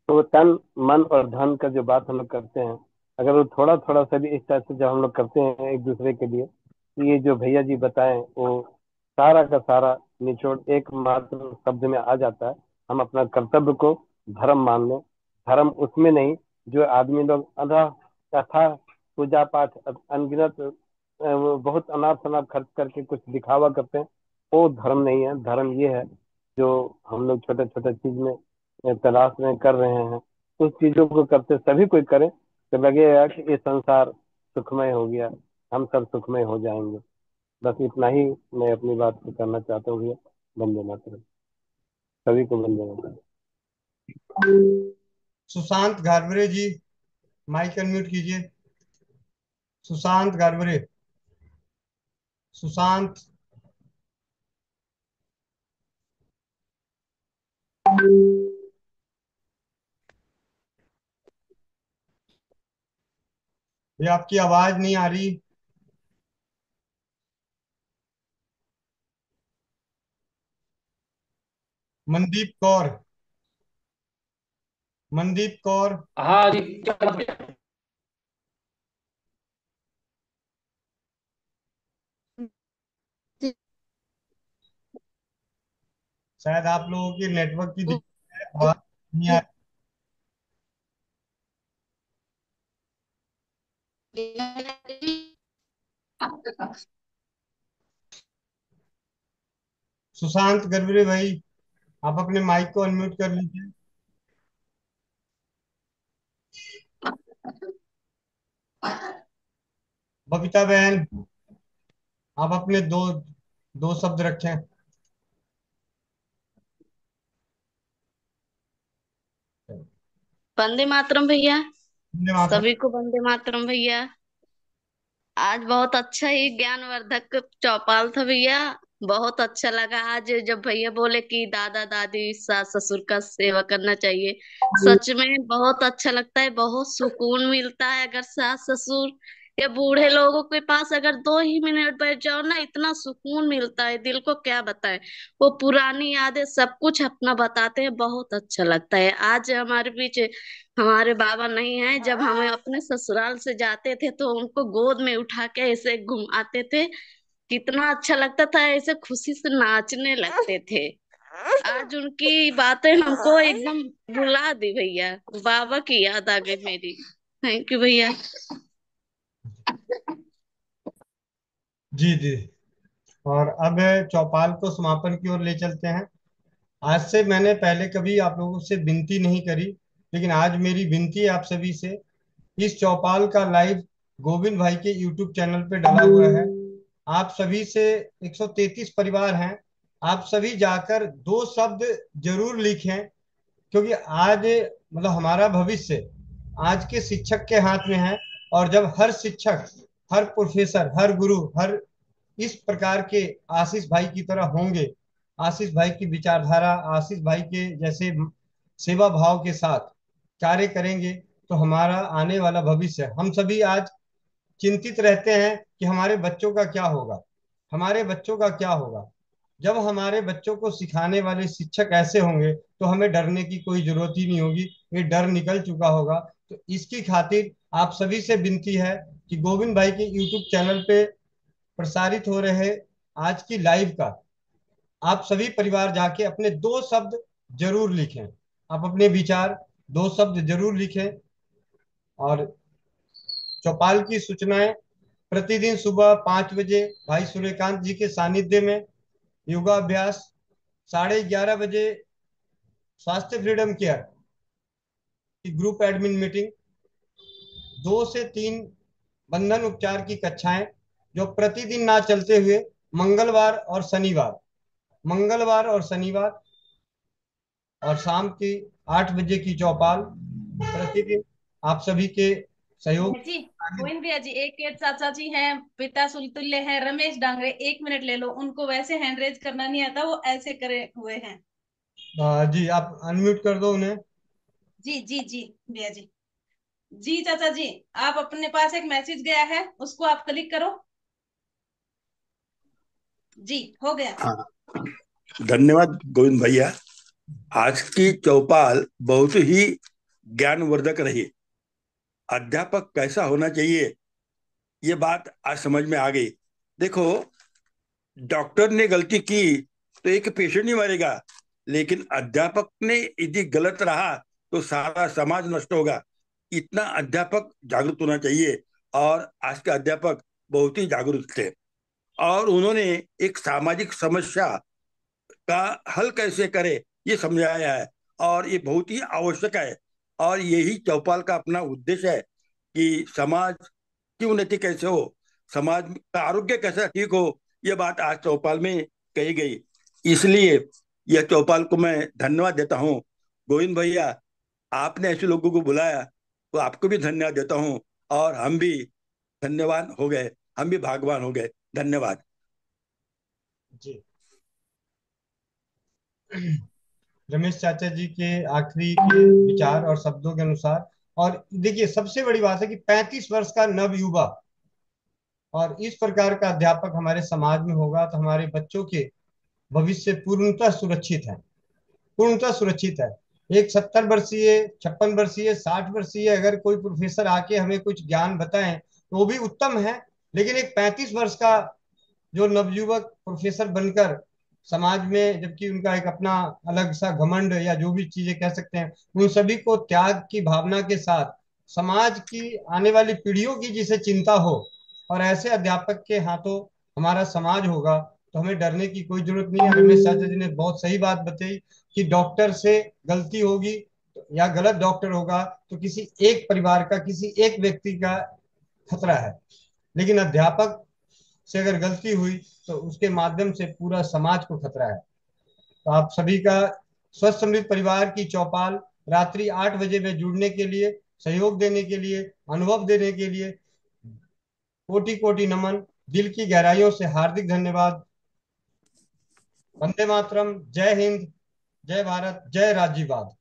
तो तन मन और धन का जो बात हम लोग करते हैं, अगर वो थोड़ा थोड़ा सा भी इस तरह से जब हम लोग करते हैं एक दूसरे के लिए, तो ये जो भैया जी बताएं वो सारा का सारा निचोड़ एकमात्र शब्द में आ जाता है। हम अपना कर्तव्य को धर्म मान लें। धर्म उसमें नहीं जो आदमी लोग अथाह कथा पूजा पाठ अनगिनत वो बहुत अनाप शनाप खर्च करके कुछ दिखावा करते हैं, वो धर्म नहीं है। धर्म ये है जो हम लोग छोटे छोटे चीज में तलाश में कर रहे हैं, उस चीजों को करते सभी कोई करे तो लगेगा कि ये संसार सुखमय हो गया, हम सब सुखमय हो जाएंगे। बस इतना ही मैं अपनी बात को करना चाहता हूँ भैया। वंदे मातरम। सभी को वंदे मातरम। सुशांत गारवरे जी, माइक अनम्यूट कीजिए। सुशांत गारवरे, सुशांत। ये आपकी आवाज नहीं आ रही। मनदीप कौर, मनदीप कौर। हाँ जी। शायद आप लोगों की नेटवर्क की दिक्कत है, आवाज नहीं आ रही। सुशांत गरवरे भाई, आप अपने माइक को अनम्यूट कर लीजिए। बबीता बहन, आप अपने दो दो शब्द रखें। वंदे मातरम भैया। वंदे मातरम। सभी को वंदे मातरम भैया। आज बहुत अच्छा ही ज्ञानवर्धक चौपाल था भैया। बहुत अच्छा लगा आज जब भैया बोले कि दादा दादी सास ससुर का सेवा करना चाहिए। सच में बहुत अच्छा लगता है, बहुत सुकून मिलता है। अगर सास ससुर या बूढ़े लोगों के पास अगर 2 ही मिनट बैठ जाओ ना, इतना सुकून मिलता है, दिल को क्या बताए। वो पुरानी यादें सब कुछ अपना बताते हैं, बहुत अच्छा लगता है। आज हमारे बीच हमारे बाबा नहीं है, जब हमें अपने ससुराल से जाते थे तो उनको गोद में उठा के ऐसे घुमाते थे, कितना अच्छा लगता था, ऐसे खुशी से नाचने लगते थे। आज उनकी बातें हमको एकदम भुला दी भैया। बाबा की याद आ गई मेरी। थैंक यू भैया। जी जी। और अब चौपाल को समापन की ओर ले चलते हैं। आज से मैंने पहले कभी आप लोगों से विनती नहीं करी, लेकिन आज मेरी विनती है आप सभी से। इस चौपाल का लाइव गोविंद भाई के यूट्यूब चैनल पे डाला हुआ है। आप सभी से 133 परिवार हैं, आप सभी जाकर दो शब्द जरूर लिखें, क्योंकि आज मतलब हमारा भविष्य आज के शिक्षक के हाथ में है। और जब हर शिक्षक, हर प्रोफेसर, हर गुरु, हर इस प्रकार के आशीष भाई की तरह होंगे, आशीष भाई की विचारधारा, आशीष भाई के जैसे सेवा भाव के साथ कार्य करेंगे, तो हमारा आने वाला भविष्य, हम सभी आज चिंतित रहते हैं कि हमारे बच्चों का क्या होगा, हमारे बच्चों का क्या होगा। जब हमारे बच्चों को सिखाने वाले शिक्षक ऐसे होंगे तो हमें डरने की कोई जरूरत ही नहीं होगी, ये डर निकल चुका होगा। तो इसकी खातिर आप सभी से विनती है कि गोविंद भाई के यूट्यूब चैनल पे प्रसारित हो रहे आज की लाइव का आप सभी परिवार जाके अपने दो शब्द जरूर लिखें। आप अपने विचार दो शब्द जरूर लिखें। और चौपाल की सूचनाएं प्रतिदिन सुबह 5 बजे भाई सूर्यकांत जी के सानिध्य में योगाभ्यास, 11:30 बजे स्वास्थ्य फ्रीडम केयर की ग्रुप एडमिन मीटिंग, 2 से 3 बंधन उपचार की कक्षाएं जो प्रतिदिन ना चलते हुए मंगलवार और शनिवार और शाम की 8 बजे की चौपाल प्रतिदिन आप सभी के सहयोग। जी गोविंद भैया जी, एक चाचा जी हैं, पिता सुलतुल्य हैं, रमेश डांगरे, 1 मिनट ले लो, उनको वैसे हैंड रेज करना नहीं आता, वो ऐसे करे हुए हैं। जी आप अनम्यूट कर दो उन्हें। जी जी जी भैया जी। जी चाचा जी, आप अपने पास एक मैसेज गया है, उसको आप क्लिक करो। जी हो गया। हाँ, धन्यवाद गोविंद भैया। आज की चौपाल बहुत ही ज्ञानवर्धक रही। अध्यापक कैसा होना चाहिए, ये बात आज समझ में आ गई। देखो, डॉक्टर ने गलती की तो एक पेशेंट नहीं मरेगा, लेकिन अध्यापक ने यदि गलत रहा तो सारा समाज नष्ट होगा। इतना अध्यापक जागरूक होना चाहिए, और आज के अध्यापक बहुत ही जागरूक थे, और उन्होंने एक सामाजिक समस्या का हल कैसे करे ये समझाया है, और ये बहुत ही आवश्यक है। और यही चौपाल का अपना उद्देश्य है कि समाज की उन्नति कैसे हो, समाज का आरोग्य कैसे ठीक हो, ये बात आज चौपाल में कही गई। इसलिए यह चौपाल को मैं धन्यवाद देता हूँ। गोविंद भैया, आपने ऐसे लोगों को बुलाया तो आपको भी धन्यवाद देता हूँ, और हम भी धन्यवाद हो गए, हम भी भागवान हो गए। धन्यवाद जी। रमेश चाचा जी के आखिरी के विचार और शब्दों के अनुसार, और देखिए सबसे बड़ी बात है कि 35 वर्ष का नव युवा और इस प्रकार का अध्यापक हमारे समाज में होगा तो हमारे बच्चों के भविष्य पूर्णतः सुरक्षित है। एक 70 वर्षीय, 56 वर्षीय, 60 वर्षीय अगर कोई प्रोफेसर आके हमें कुछ ज्ञान बताएं तो वो भी उत्तम है, लेकिन एक 35 वर्ष का जो नवयुवक प्रोफेसर बनकर समाज में, जबकि उनका एक अपना अलग सा घमंड या जो भी चीजें कह सकते हैं, उन सभी को त्याग की भावना के साथ समाज की आने वाली पीढ़ियों की जिसे चिंता हो, और ऐसे अध्यापक के हाथों हमारा समाज होगा, तो हमें डरने की कोई जरूरत नहीं है। रमेश चाचा जी ने बहुत सही बात बताई कि डॉक्टर से गलती होगी या गलत डॉक्टर होगा तो किसी एक परिवार का, किसी एक व्यक्ति का खतरा है, लेकिन अध्यापक से अगर गलती हुई तो उसके माध्यम से पूरा समाज को खतरा है। तो आप सभी का स्वस्थ समृद्ध परिवार की चौपाल रात्रि 8 बजे में जुड़ने के लिए, सहयोग देने के लिए, अनुभव देने के लिए कोटि कोटि नमन, दिल की गहराइयों से हार्दिक धन्यवाद। वंदे मातरम, जय हिंद, जय भारत, जय राज्यवाद।